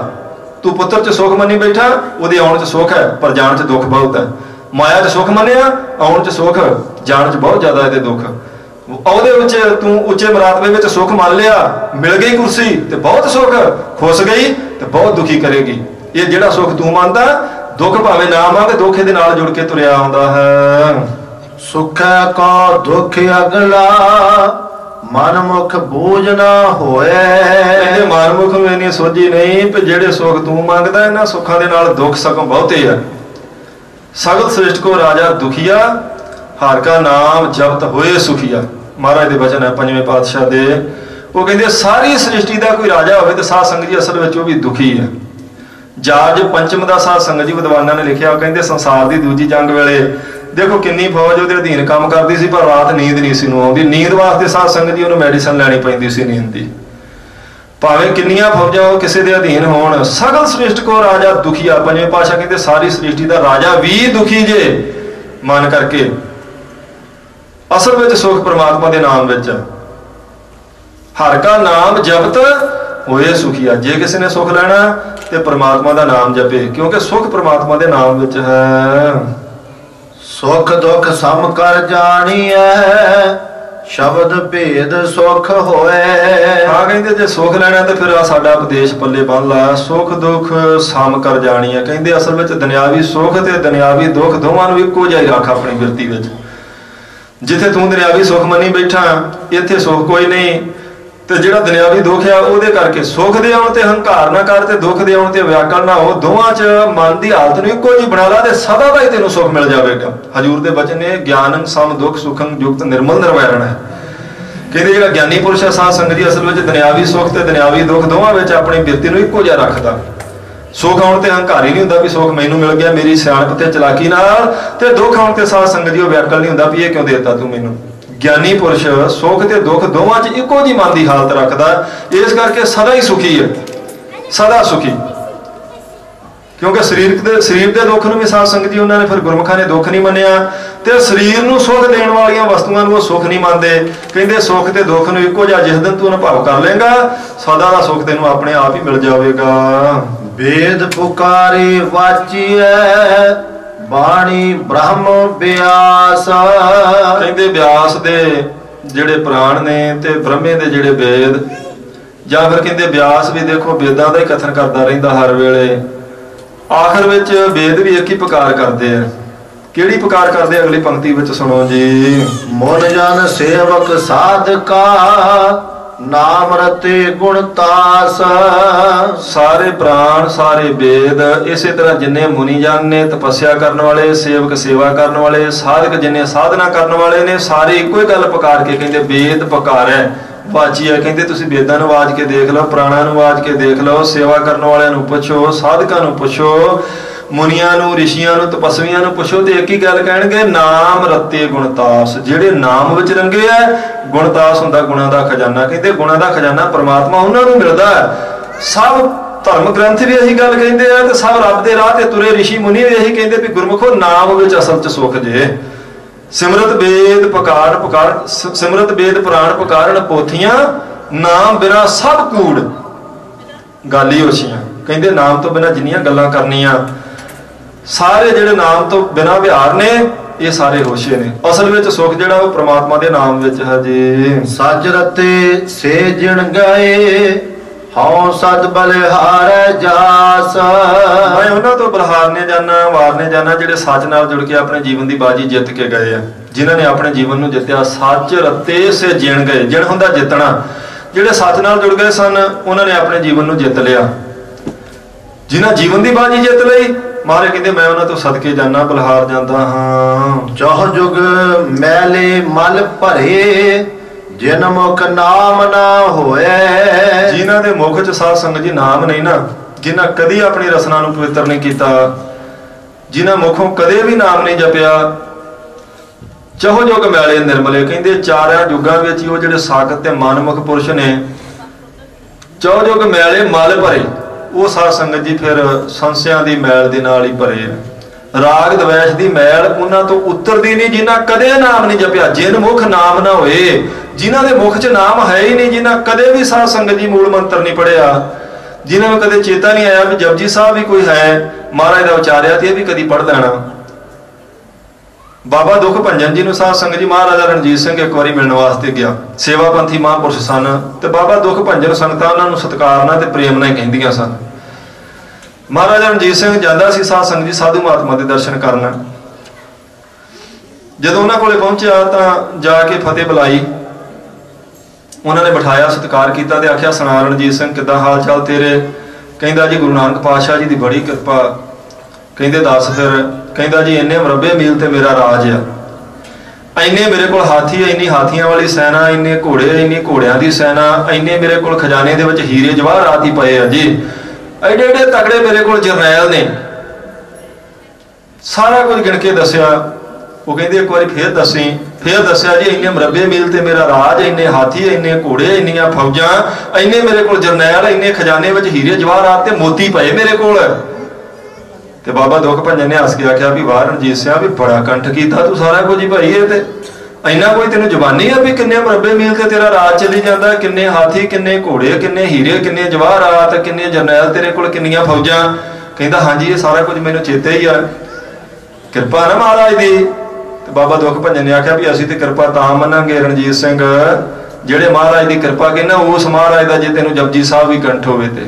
ਤੂੰ ਪੁੱਤਰ 'ਚ ਸੁੱਖ ਮੰਨੀ ਬੈਠਾ, ਉਹਦੇ ਆਉਣ 'ਚ ਸੁੱਖ ਹੈ, ਪਰ ਜਾਣ 'ਚ ਦੁੱਖ ਬਹੁਤ ਹੈ। ਮਾਇਆ 'ਚ ਸੁੱਖ ਮੰਨਿਆ, ਆਉਣ 'ਚ ਸੁੱਖ, ਜਾਣ 'ਚ ਬਹੁਤ ਜ਼ਿਆਦਾ ਇਹਦੇ ਦੁੱਖ। ਉਹਦੇ ਵਿੱਚ ਤੂੰ ਉੱਚੇ ਮਰਾਤਬੇ ਵਿੱਚ ਸੁੱਖ ਮੰਨ ਲਿਆ, ਮਿਲ ਗਈ ਕੁਰਸੀ ਤੇ ਬਹੁਤ ਸੁੱਖ, ਖੁੱਸ ਗਈ ਤੇ ਬਹੁਤ ਦੁਖੀ ਕਰੇਗੀ। ਇਹ ਜਿਹੜਾ ਸੁੱਖ ਤੂੰ ਮੰਨਦਾ, ਦੁੱਖ ਭਾਵੇਂ ਨਾ ਮੰਗ, ਦੁੱਖ ਇਹਦੇ ਨਾਲ ਜੁੜ ਕੇ ਤੁਰਿਆ ਆਉਂਦਾ ਹੈ। ਸੁਖ ਕੋ ਦੁੱਖ ਅਗਲਾ, ਮਨ ਮੁਖ ਬੂਝ ਨਾ ਹੋਏ। ਇਹਦੇ ਮਨ ਮੁਖ ਨੂੰ ਇੰਨੀ ਸੋਝੀ ਨਹੀਂ ਕਿ ਜਿਹੜੇ ਸੁੱਖ ਤੂੰ ਮੰਗਦਾ, ਇਹਨਾਂ ਸੁੱਖਾਂ ਦੇ ਨਾਲ ਦੁੱਖ ਸਗੋਂ ਬਹੁਤੇ ਆ। ਸਗਲ ਸ੍ਰਿਸ਼ਟ ਕੋ ਰਾਜਾ ਦੁਖੀਆ, ਹਰ ਕਾ ਨਾਮ ਜਪਤ ਹੋਏ ਸੁਖੀਆ। ਮਹਾਰਾਜ ਦੇ ਬਚਨ ਹੈ ਪੰਜਵੇਂ ਪਾਤਸ਼ਾਹ ਦੇ। ਉਹ ਕਹਿੰਦੇ ਸਾਰੀ ਸ੍ਰਿਸ਼ਟੀ ਦਾ ਕੋਈ ਰਾਜਾ ਹੋਵੇ ਤਾਂ ਸਾਧ ਸੰਗਤ ਜੀ ਅਸਲ ਵਿੱਚ ਉਹ ਵੀ ਦੁਖੀ ਹੈ। ਜਾਰਜ ਪੰਚਮ ਦਾ ਸਾਧ ਸੰਗਤ ਜੀ ਵਿਦਵਾਨਾਂ ਨੇ ਲਿਖਿਆ, ਉਹ ਕਹਿੰਦੇ ਸੰਸਾਰ ਦੀ ਦੂਜੀ ਜੰਗ ਵੇਲੇ ਦੇਖੋ ਕਿੰਨੀ ਫੌਜ ਉਹਦੇ ਅਧੀਨ ਕੰਮ ਕਰਦੀ ਸੀ, ਪਰ ਰਾਤ ਨੀਂਦ ਨਹੀਂ ਸੀ ਨੂੰ ਆਉਂਦੀ। ਨੀਂਦ ਵਾਸਤੇ ਸਾਧ ਸੰਗਤ ਜੀ ਉਹਨੂੰ ਮੈਡੀਸਨ ਲੈਣੀ ਪੈਂਦੀ ਸੀ ਨੀਂਦ ਦੀ। ਭਾਵੇਂ ਕਿੰਨੀਆਂ ਫੌਜਾਂ ਉਹ ਕਿਸੇ ਦੇ ਅਧੀਨ ਹੋਣ, ਸਗਲ ਸ੍ਰਿਸ਼ਟ ਕੋ ਰਾਜਾ ਦੁਖੀਆ। ਪੰਜਵੇਂ ਪਾਤਸ਼ਾਹ ਕਹਿੰਦੇ ਸਾਰੀ ਸ੍ਰਿਸ਼ਟੀ ਦਾ ਰਾਜਾ ਵੀ ਦੁਖੀ ਜੇ ਮਨ ਕਰਕੇ। ਅਸਲ ਵਿੱਚ ਸੁੱਖ ਪਰਮਾਤਮਾ ਦੇ ਨਾਮ ਵਿੱਚ ਹੈ। ਹਰ ਕਾ ਨਾਮ ਜਪਤ ਹੋਏ ਸੁਖੀਆ। ਜੇ ਕਿਸੇ ਨੇ ਸੁੱਖ ਲੈਣਾ ਤੇ ਪਰਮਾਤਮਾ ਦਾ ਨਾਮ ਜਪੇ, ਕਿਉਂਕਿ ਸੁੱਖ ਪਰਮਾਤਮਾ ਦੇ ਨਾਮ ਵਿੱਚ ਹੈ। ਸੁਖ ਦੁੱਖ ਸਮ ਕਰ ਜਾਣੀਐ, ਸ਼ਬਦ ਭੇਦ ਸੁਖ ਹੋਏ। ਹਾਂ ਕਹਿੰਦੇ ਜੇ ਸੁੱਖ ਲੈਣਾ ਤੇ ਫਿਰ ਆ ਸਾਡਾ ਉਪਦੇਸ਼ ਪੱਲੇ ਬੰਨ ਲਾ, ਸੁੱਖ ਦੁੱਖ ਸਮ ਕਰ ਜਾਣੀ ਹੈ। ਕਹਿੰਦੇ ਅਸਲ ਵਿੱਚ ਦੁਨਿਆਵੀ ਸੁੱਖ ਤੇ ਦੁਨਿਆਵੀ ਦੁੱਖ ਦੋਵਾਂ ਨੂੰ ਇੱਕੋ ਜਿਹਾ ਹੀ ਰੱਖ ਆਪਣੀ ਬਿਰਤੀ ਵਿੱਚ। ਜਿੱਥੇ ਤੂੰ ਦੁਨਿਆਵੀ ਸੁੱਖ ਮੰਨੀ ਬੈਠਾ, ਇੱਥੇ ਸੁੱਖ ਕੋਈ ਨਹੀਂ, ਤੇ ਜਿਹੜਾ ਦੁਨਿਆਵੀ ਦੁੱਖ ਆ ਉਹਦੇ ਕਰਕੇ ਸੁੱਖ ਦੇ ਆਉਣ ਤੇ ਹੰਕਾਰ ਨਾ ਕਰ, ਤੇ ਦੁੱਖ ਦੇ ਆਉਣ ਤੇ ਵਿਆਕਲ ਨਾ ਹੋ। ਦੋਵਾਂ 'ਚ ਮਨ ਦੀ ਹਾਲਤ ਨੂੰ ਇੱਕੋ ਜਿਹੀ ਬਣਾ ਲਾ ਤੇ ਸਦਾ ਦਾ ਹੀ ਤੈਨੂੰ ਸੁੱਖ ਮਿਲ ਜਾਵੇਗਾ। ਹਜੂਰ ਦੇ ਬਚਨ ਨੇ ਗਿਆਨੰ ਸਮ ਦੁੱਖ ਸੁਖੰ ਯੁਕਤ ਨਿਰਮਲ ਨਿਰਵੈਰਣ ਹੈ। ਕਹਿੰਦੇ ਜਿਹੜਾ ਗਿਆਨੀ ਪੁਰਸ਼ ਹੈ ਸਾਧ ਸੰਗਤ ਜੀ ਅਸਲ ਵਿੱਚ ਦੁਨਿਆਵੀ ਸੁੱਖ ਤੇ ਦੁਨਿਆਵੀ ਦੁੱਖ ਦੋਵਾਂ ਵਿੱਚ ਆਪਣੀ ਬਿਰਤੀ ਨੂੰ ਇੱਕੋ ਜਿਹਾ ਰੱਖਦਾ। ਸੁੱਖ ਆਉਣ ਤੇ ਹੰਕਾਰੀ ਨਹੀਂ ਹੁੰਦਾ ਵੀ ਸੁੱਖ ਮੈਨੂੰ ਮਿਲ ਗਿਆ ਮੇਰੀ ਸਿਆਣਪ ਤੇ ਚਲਾਕੀ ਨਾਲ, ਤੇ ਦੁੱਖ ਆਉਣ ਤੇ ਸਾਧ ਸੰਗਤ ਜੀ ਉਹ ਵਿਆਕਲ ਨਹੀਂ ਹੁੰਦਾ ਵੀ ਇਹ ਕਿਉਂ ਦੇਤਾ ਤੂੰ ਮੈਨੂੰ। ਗਿਆਨੀ ਪੁਰਸ਼ ਸੁੱਖ ਤੇ ਦੁੱਖ ਦੋਵਾਂ 'ਚ ਇੱਕੋ ਜਿਹੀ ਮਨ ਦੀ ਹਾਲਤ ਰੱਖਦਾ, ਇਸ ਕਰਕੇ ਸਦਾ ਹੀ ਸੁਖੀ ਹੈ, ਸਦਾ ਸੁਖੀ। ਕਿਉਂਕਿ ਸਰੀਰ ਦੇ ਦੁੱਖ ਨੂੰ ਵੀ ਸਾਧ ਸੰਗਤ ਜੀ ਉਹਨਾਂ ਨੇ ਫਿਰ ਗੁਰਮੁਖਾਂ ਨੇ ਦੁੱਖ ਨਹੀਂ ਮੰਨਿਆ, ਤੇ ਸਰੀਰ ਨੂੰ ਸੁੱਖ ਦੇਣ ਵਾਲੀਆਂ ਵਸਤੂਆਂ ਨੂੰ ਉਹ ਸੁੱਖ ਨਹੀਂ ਮੰਨਦੇ। ਕਹਿੰਦੇ ਸੁੱਖ ਤੇ ਦੁੱਖ ਨੂੰ ਇੱਕੋ ਜਿਹਾ ਜਿਸ ਦਿਨ ਤੂੰ ਅਨੁਭਵ ਕਰ ਲੇਗਾ ਸਦਾ ਦਾ ਸੁੱਖ ਤੈਨੂੰ ਆਪਣੇ ਆਪ ਹੀ ਮਿਲ ਜਾਵੇਗਾ। ਵੇਦ ਪੁਕਾਰੇ ਵਾਚੀਐ ਬਾਣੀ ਬ੍ਰਹਮ ਵਿਆਸ। ਕਹਿੰਦੇ ਵਿਆਸ ਦੇ ਜਿਹੜੇ ਪੁਰਾਣ ਨੇ ਤੇ ਬ੍ਰਹਮੇ ਦੇ ਜਿਹੜੇ ਵੇਦ, ਜਾਂ ਫਿਰ ਕਹਿੰਦੇ ਵਿਆਸ ਵੀ ਦੇਖੋ ਵੇਦਾਂ ਦਾ ਹੀ ਕਥਨ ਕਰਦਾ ਰਹਿੰਦਾ ਹਰ ਵੇਲੇ। ਆਖਰ ਵਿੱਚ ਵੇਦ ਵੀ ਇੱਕ ਹੀ ਪੁਕਾਰ ਕਰਦੇ ਆ। ਕਿਹੜੀ ਪੁਕਾਰ ਕਰਦੇ ਅਗਲੀ ਪੰਕਤੀ ਵਿੱਚ ਸੁਣੋ ਜੀ। ਮਨ ਜਨ ਸੇਵਕ ਸਾਧਕਾ ਨਾਮ ਰਤੇ ਗੁਣ ਤਾਸ। ਸਾਰੇ ਪ੍ਰਾਣ ਸਾਰੇ ਵੇਦ ਇਸੇ ਤਰ੍ਹਾਂ ਜਿੰਨੇ ਮੁਨੀ ਜਨ ਨੇ ਤਪੱਸਿਆ ਕਰਨ ਵਾਲੇ, ਸੇਵਕ ਸੇਵਾ ਕਰਨ ਵਾਲੇ, ਸਾਧਕ ਜਿੰਨੇ ਸਾਧਨਾ ਕਰਨ ਵਾਲੇ ਨੇ, ਸਾਰੇ ਇੱਕੋ ਹੀ ਗੱਲ ਪੁਕਾਰ ਕੇ ਕਹਿੰਦੇ ਵੇਦ ਪੁਕਾਰੈ ਵਾਚੀ ਹੈ। ਕਹਿੰਦੇ ਤੁਸੀਂ ਵੇਦਾਂ ਨੂੰ ਆਵਾਜ਼ ਕੇ ਦੇਖ ਲਓ, ਪ੍ਰਾਣਾਂ ਨੂੰ ਆਵਾਜ਼ ਕੇ ਦੇਖ ਲਓ, ਸੇਵਾ ਕਰਨ ਵਾਲਿਆਂ ਨੂੰ ਪੁੱਛੋ, ਸਾਧਕਾਂ ਨੂੰ ਪੁੱਛੋ, ਮੁਨੀਆਂ ਨੂੰ, ਰਿਸ਼ੀਆਂ ਨੂੰ, ਤਪਸਵੀਆਂ ਨੂੰ ਪੁੱਛੋ ਤੇ ਇੱਕ ਹੀ ਗੱਲ ਕਹਿਣਗੇ ਨਾਮ ਰਤੇ ਗੁਣਤਾਸ। ਜਿਹੜੇ ਨਾਮ ਵਿੱਚ ਰੰਗੇ ਆ, ਗੁਣਤਾਸ ਹੁੰਦਾ ਗੁਣਾਂ ਦਾ ਖਜ਼ਾਨਾ। ਕਹਿੰਦੇ ਗੁਣਾਂ ਦਾ ਖਜ਼ਾਨਾ ਪਰਮਾਤਮਾ ਉਹਨਾਂ ਨੂੰ ਮਿਲਦਾ। ਸਭ ਧਰਮ ਗ੍ਰੰਥ ਵੀ ਇਹੀ ਗੱਲ ਕਹਿੰਦੇ ਆ ਤੇ ਸਭ ਰੱਬ ਦੇ ਰਾਹ ਤੇ ਤੁਰੇ ਰਿਸ਼ੀ ਮੁਨੀ ਵੀ ਇਹੀ ਕਹਿੰਦੇ ਵੀ ਗੁਰਮੁਖੋ ਨਾਮ ਵਿੱਚ ਅਸਲ 'ਚ ਸੁੱਖ ਜੇ। ਸਿਮਰਤ ਵੇਦ ਪੁਕਾਰ ਸਿਮਰਤ ਵੇਦ ਪੁਰਾਣ ਪੁਕਾਰਨ ਪੋਥੀਆਂ, ਨਾਮ ਬਿਨਾ ਸਭ ਕੂੜ ਗਾਲੀ ਹੋਸ਼ੀਆਂ। ਕਹਿੰਦੇ ਨਾਮ ਤੋਂ ਬਿਨਾ ਜਿੰਨੀਆਂ ਗੱਲਾਂ ਕਰਨੀਆਂ ਸਾਰੇ ਜਿਹੜੇ ਨਾਮ ਤੋਂ ਬਿਨਾ ਵਿਹਾਰ ਨੇ ਇਹ ਸਾਰੇ ਹੋਸ਼ੇ ਨੇ। ਅਸਲ ਵਿੱਚ ਸੁੱਖ ਜਿਹੜਾ ਉਹ ਪ੍ਰਮਾਤਮਾ ਦੇ ਨਾਮ ਵਿੱਚ ਹੈ ਜੀ। ਸੱਜ ਰਤੇ ਸੇ ਜਿਣ ਗਏ ਹਉ ਸਦ ਬਲਿਹਾਰੈ ਜਾਸ। ਮੈਂ ਉਹਨਾਂ ਤੋਂ ਬਲਿਹਾਰਨੇ ਜਾਣਾ, ਵਾਰਨੇ ਜਾਣਾ ਜਿਹੜੇ ਸੱਚ ਨਾਲ ਜੁੜ ਕੇ ਆਪਣੇ ਜੀਵਨ ਦੀ ਬਾਜੀ ਜਿੱਤ ਕੇ ਗਏ ਆ, ਜਿਨ੍ਹਾਂ ਨੇ ਆਪਣੇ ਜੀਵਨ ਨੂੰ ਜਿੱਤਿਆ। ਸੱਚ ਰਤੇ ਸੇ ਜਿਣ ਗਏ, ਜਿਣ ਹੁੰਦਾ ਜਿੱਤਣਾ। ਜਿਹੜੇ ਸੱਚ ਨਾਲ ਜੁੜ ਗਏ ਸਨ ਉਹਨਾਂ ਨੇ ਆਪਣੇ ਜੀਵਨ ਨੂੰ ਜਿੱਤ ਲਿਆ। ਜਿਨ੍ਹਾਂ ਜੀਵਨ ਦੀ ਬਾਜੀ ਜਿੱਤ ਲਈ ਮਹਾਰਾਜ ਕਹਿੰਦੇ ਮੈਂ ਉਹਨਾਂ ਤੋਂ ਸਦਕੇ ਜਾਣਾ, ਬਲਿਹਾਰ ਜਾਂਦਾ ਹਾਂ। ਚੌਹ ਜੁਗ ਮੈਲੇ ਮਲ ਭਰੇ ਜਿਨ ਮੁਖ ਨਾਮ ਨਾ ਹੋਏ। ਜਿਨ੍ਹਾਂ ਦੇ ਮੁਖ 'ਚ ਸਾਧ ਸੰਗਤ ਜੀ ਨਾਮ ਨਹੀਂ ਨਾ, ਜਿਨ੍ਹਾਂ ਕਦੀ ਆਪਣੀ ਰਸਨਾ ਨੂੰ ਪਵਿੱਤਰ ਨਹੀਂ ਕੀਤਾ, ਜਿਨ੍ਹਾਂ ਮੁਖੋਂ ਕਦੇ ਵੀ ਨਾਮ ਨਹੀਂ ਜਪਿਆ, ਚਹੁ ਜੁਗ ਮੈਲੇ ਨਿਰਮਲੇ। ਕਹਿੰਦੇ ਚਾਰਾਂ ਯੁੱਗਾਂ ਵਿੱਚ ਹੀ ਉਹ ਜਿਹੜੇ ਸਾਖਤ ਤੇ ਮਨਮੁਖ ਪੁਰਸ਼ ਨੇ ਚਹੁ ਜੁਗ ਮੈਲੇ ਮਲ ਭਰੇ, ਉਹ ਸਾਧ ਸੰਗਤ ਜੀ ਫਿਰ ਸੰਸਿਆਂ ਦੀ ਮੈਲ ਦੇ ਨਾਲ ਹੀ ਭਰੇ ਆ। ਰਾਗ ਦਵੈਸ਼ ਦੀ ਮੈਲ ਉਹਨਾਂ ਤੋਂ ਉਤਰਦੀ ਨਹੀਂ ਜਿਨ੍ਹਾਂ ਕਦੇ ਨਾਮ ਨਹੀਂ ਜਪਿਆ। ਜਿਨ ਮੁਖ ਨਾਮ ਨਾ ਹੋਏ, ਜਿਨ੍ਹਾਂ ਦੇ ਮੁਖ 'ਚ ਨਾਮ ਹੈ ਹੀ ਨਹੀਂ, ਜਿਨ੍ਹਾਂ ਕਦੇ ਵੀ ਸਾਧ ਸੰਗਤ ਜੀ ਮੂਲ ਮੰਤਰ ਨਹੀਂ ਪੜਿਆ, ਜਿਨ੍ਹਾਂ ਨੂੰ ਕਦੇ ਚੇਤਾ ਨਹੀਂ ਆਇਆ ਵੀ ਜਪਜੀ ਸਾਹਿਬ ਵੀ ਕੋਈ ਹੈ ਮਹਾਰਾਜ ਦਾ ਉਚਾਰਿਆ ਤੇ ਇਹ ਵੀ ਕਦੀ ਪੜ੍ਹ ਲੈਣਾ। ਬਾਬਾ ਦੁੱਖ ਭੰਜਨ ਜੀ ਨੂੰ ਸਾਧ ਸੰਗਤ ਜੀ ਮਹਾਰਾਜਾ ਰਣਜੀਤ ਸਿੰਘ ਇੱਕ ਵਾਰੀ ਮਿਲਣ ਵਾਸਤੇ ਗਿਆ। ਸੇਵਾ ਪੰਥੀ ਮਹਾਂਪੁਰਸ਼ ਸਨ ਤੇ ਬਾਬਾ ਦੁੱਖ ਭੰਜਨ ਸੰਗਤਾਂ ਉਹਨਾਂ ਨੂੰ ਸਤਿਕਾਰ ਨਾਲ ਤੇ ਪ੍ਰੇਮ ਨਾਲ ਕਹਿੰਦੀਆਂ ਸਨ। ਮਹਾਰਾਜਾ ਰਣਜੀਤ ਸਿੰਘ ਜਾਂਦਾ ਸੀ ਸਾਧ ਸੰਗਤ ਜੀ ਸਾਧੂ ਮਹਾਤਮਾ ਦੇ ਦਰਸ਼ਨ ਕਰਨ। ਜਦੋਂ ਉਹਨਾਂ ਕੋਲੇ ਪਹੁੰਚਿਆ ਤਾਂ ਜਾ ਕੇ ਫਤਿਹ ਬੁਲਾਈ, ਉਹਨਾਂ ਨੇ ਬਿਠਾਇਆ, ਸਤਿਕਾਰ ਕੀਤਾ ਤੇ ਆਖਿਆ ਸੁਣਾ ਰਣਜੀਤ ਸਿੰਘ ਕਿੱਦਾਂ ਹਾਲ ਚਾਲ ਤੇਰੇ? ਕਹਿੰਦਾ ਜੀ ਗੁਰੂ ਨਾਨਕ ਪਾਤਸ਼ਾਹ ਜੀ ਦੀ ਬੜੀ ਕਿਰਪਾ। ਕਹਿੰਦੇ ਦੱਸ ਫਿਰ? ਕਹਿੰਦਾ ਜੀ ਇੰਨੇ ਮਰਬੇ ਮੀਲ ਤੇ ਮੇਰਾ ਰਾਜ ਆ, ਇੰਨੇ ਮੇਰੇ ਕੋਲ ਹਾਥੀ, ਇੰਨੀ ਹਾਥੀਆਂ ਵਾਲੀ ਸੈਨਾ, ਇੰਨੇ ਘੋੜੇ, ਇੰਨੀ ਘੋੜਿਆਂ ਦੀ ਸੈਨਾ, ਇੰਨੇ ਮੇਰੇ ਕੋਲ ਖਜ਼ਾਨੇ ਦੇ ਵਿੱਚ ਹੀਰੇ ਜਵਾਹਰਾਤ ਹੀ ਪਏ ਆ ਜੀ, ਐਡੇ ਐਡੇ ਤਕੜੇ ਮੇਰੇ ਕੋਲ ਜਰਨੈਲ ਨੇ। ਸਾਰਾ ਕੁਝ ਗਿਣ ਕੇ ਦੱਸਿਆ। ਉਹ ਕਹਿੰਦੇ ਇੱਕ ਵਾਰੀ ਫੇਰ ਦੱਸੀ। ਫੇਰ ਦੱਸਿਆ ਜੀ ਇੰਨੇ ਮਰਬੇ ਮੀਲ ਤੇ ਮੇਰਾ ਰਾਜ, ਇੰਨੇ ਹਾਥੀ, ਇੰਨੇ ਘੋੜੇ, ਇੰਨੀਆਂ ਫੌਜਾਂ, ਇੰਨੇ ਮੇਰੇ ਕੋਲ ਜਰਨੈਲ, ਇੰਨੇ ਖਜ਼ਾਨੇ ਵਿੱਚ ਹੀਰੇ ਜਵਾਹਰਾਤ ਤੇ ਮੋਤੀ ਪਏ ਮੇਰੇ ਕੋਲ। ਤੇ ਬਾਬਾ ਦੁੱਖ ਭੰਜਨ ਨੇ ਹੱਸ ਕੇ ਆਖਿਆ ਵੀ ਵਾਹ ਰਣਜੀਤ ਸਿੰਘ ਵੀ ਬੜਾ ਕੰਠ ਕੀਤਾ ਤੂੰ ਸਾਰਾ ਕੁਝ ਹੀ ਭਾਈ। ਇਹ ਤੇ ਇੰਨਾ ਕੋਈ ਤੈਨੂੰ ਜ਼ਬਾਨੀ ਆ ਵੀ ਕਿੰਨੇ ਮਰਬੇ ਮੀਲ ਤੇ ਤੇਰਾ ਰਾਜ ਚੱਲੀ ਜਾਂਦਾ, ਕਿੰਨੇ ਹਾਥੀ, ਕਿੰਨੇ ਘੋੜੇ, ਕਿੰਨੇ ਹੀਰੇ, ਕਿੰਨੇ ਜਵਾਹਰਾਤ, ਕਿੰਨੇ ਜਰਨੈਲ ਤੇਰੇ ਕੋਲ, ਕਿੰਨੀਆਂ ਫੌਜਾਂ? ਕਹਿੰਦਾ ਹਾਂਜੀ ਇਹ ਸਾਰਾ ਕੁਝ ਮੈਨੂੰ ਚੇਤੇ ਹੀ ਆ, ਕਿਰਪਾ ਨਾ ਮਹਾਰਾਜ ਦੀ। ਤੇ ਬਾਬਾ ਦੁੱਖ ਭੰਜਨ ਨੇ ਆਖਿਆ ਵੀ ਅਸੀਂ ਤੇ ਕਿਰਪਾ ਤਾਂ ਮੰਨਾਂਗੇ ਰਣਜੀਤ ਸਿੰਘ ਜਿਹੜੇ ਮਹਾਰਾਜ ਦੀ ਕਿਰਪਾ ਕਹਿੰਦਾ ਉਸ ਮਹਾਰਾਜ ਦਾ ਜੇ ਤੈਨੂੰ ਜਪਜੀ ਸਾਹਿਬ ਵੀ ਕੰਠ ਹੋਵੇ ਤੇ।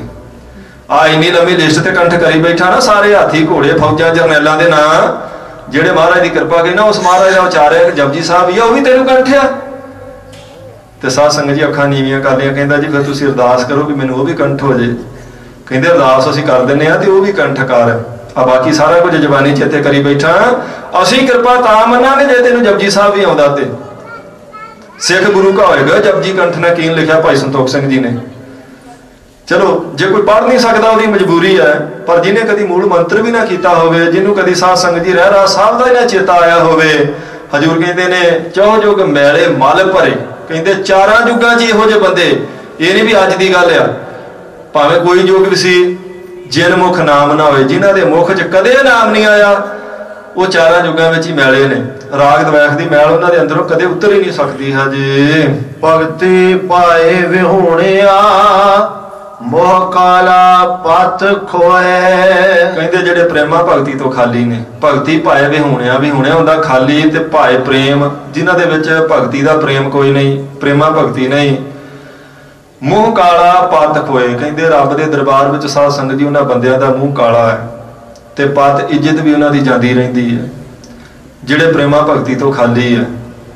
ਆ ਇੰਨੀ ਲੰਮੀ ਲਿਸਟ ਤੇ ਕੰਠ ਕਰੀ ਬੈਠਾ ਨਾ ਸਾਰੇ ਹਾਥੀ, ਘੋੜੇ, ਫੌਜਾਂ, ਜਰਨੈਲਾਂ ਦੇ ਨਾਂ, ਜਿਹੜੇ ਮਹਾਰਾਜ ਦੀ ਕਿਰਪਾ ਕਹਿੰਦਾ ਉਸ ਮਹਾਰਾਜ ਦਾ ਉਚਾਰਿਆ ਜਪਜੀ ਸਾਹਿਬ ਵੀ ਆ, ਉਹ ਵੀ ਤੈਨੂੰ ਕੰਠ ਆ। ਤੇ ਸਾਧ ਸੰਗਤ ਜੀ ਅੱਖਾਂ ਨੀਵੀਆਂ ਕਰ ਲਿਆ। ਕਹਿੰਦਾ ਜੀ ਫਿਰ ਤੁਸੀਂ ਅਰਦਾਸ ਕਰੋ ਵੀ ਮੈਨੂੰ ਉਹ ਵੀ ਕੰਠ ਹੋ ਜੇ। ਕਹਿੰਦੇ ਅਰਦਾਸ ਅਸੀਂ ਕਰ ਦਿੰਦੇ ਆ ਤੇ ਉਹ ਵੀ ਕੰਠ ਕਰ ਆ, ਬਾਕੀ ਸਾਰਾ ਕੁਝ ਜ਼ਬਾਨੀ ਚੇਤੇ ਕਰੀ ਬੈਠਾ। ਅਸੀਂ ਕਿਰਪਾ ਤਾਂ ਮੰਨਾਂਗੇ ਜੇ ਤੈਨੂੰ ਜਪਜੀ ਸਾਹਿਬ ਵੀ ਆਉਂਦਾ ਤੇ। ਸਿੱਖ ਗੁਰੂ ਕਾ ਹੋਏਗਾ ਜਪਜੀ ਕੰਠ ਨਾ ਕੀਨ, ਲਿਖਿਆ ਭਾਈ ਸੰਤੋਖ ਸਿੰਘ ਜੀ ਨੇ। ਚਲੋ ਜੇ ਕੋਈ ਪੜ੍ਹ ਨਹੀਂ ਸਕਦਾ ਉਹਦੀ ਮਜਬੂਰੀ ਹੈ, ਪਰ ਜਿਹਨੇ ਕਦੀ ਮੂਲ ਮੰਤਰ ਵੀ ਨਾ ਕੀਤਾ ਹੋਵੇ, ਜਿਹਨੂੰ ਕਦੀ ਸਾਧ ਸੰਗਤ ਜੀ ਰਹਿਰਾਸ ਸਾਹਿਬ ਦਾ ਹੀ ਨਾ ਚੇਤਾ ਆਇਆ ਹੋਵੇ, ਹਜ਼ੂਰ ਕਹਿੰਦੇ ਨੇ ਚਹੁ ਜੁਗ ਮੈਲੇ ਮਲ ਭਰੇ। ਕਹਿੰਦੇ ਚਾਰਾਂ ਯੁੱਗਾਂ 'ਚ ਇਹੋ ਜਿਹੇ ਬੰਦੇ, ਇਹ ਨਹੀਂ ਵੀ ਅੱਜ ਦੀ ਗੱਲ ਆ, ਭਾਵੇਂ ਕੋਈ ਯੁੱਗ ਵੀ ਸੀ, ਜਿਨ ਮੁਖ ਨਾਮ ਨਾ ਹੋਏ, ਜਿਨ੍ਹਾਂ ਦੇ ਮੁਖ 'ਚ ਕਦੇ ਨਾਮ ਨਹੀਂ ਆਇਆ, वो चारों युगों में ही मैले ने। राग द्वैख की मैल उन्हां दे अंदरों कदे उतर ही नहीं सकती है जी। भगति पाए विहूणिया मोह काला पत खोए। कहते जेडे प्रेमा भगती तो खाली ने, भगती पाए विहूणिया, विहूणिया हुंदा खाली, ते पाए प्रेम जिन्हां दे विच भगती दा प्रेम कोई नहीं, प्रेमा भगती नहीं। मूँह काला पत खोए, कहते रब के दरबार में साध संगत जी उन्हां बंदियां दा मूँह काला है, ते पत इज्जत भी उन्हां दी जांदी रहिंदी है जिहड़े प्रेमा भगती तो खाली है।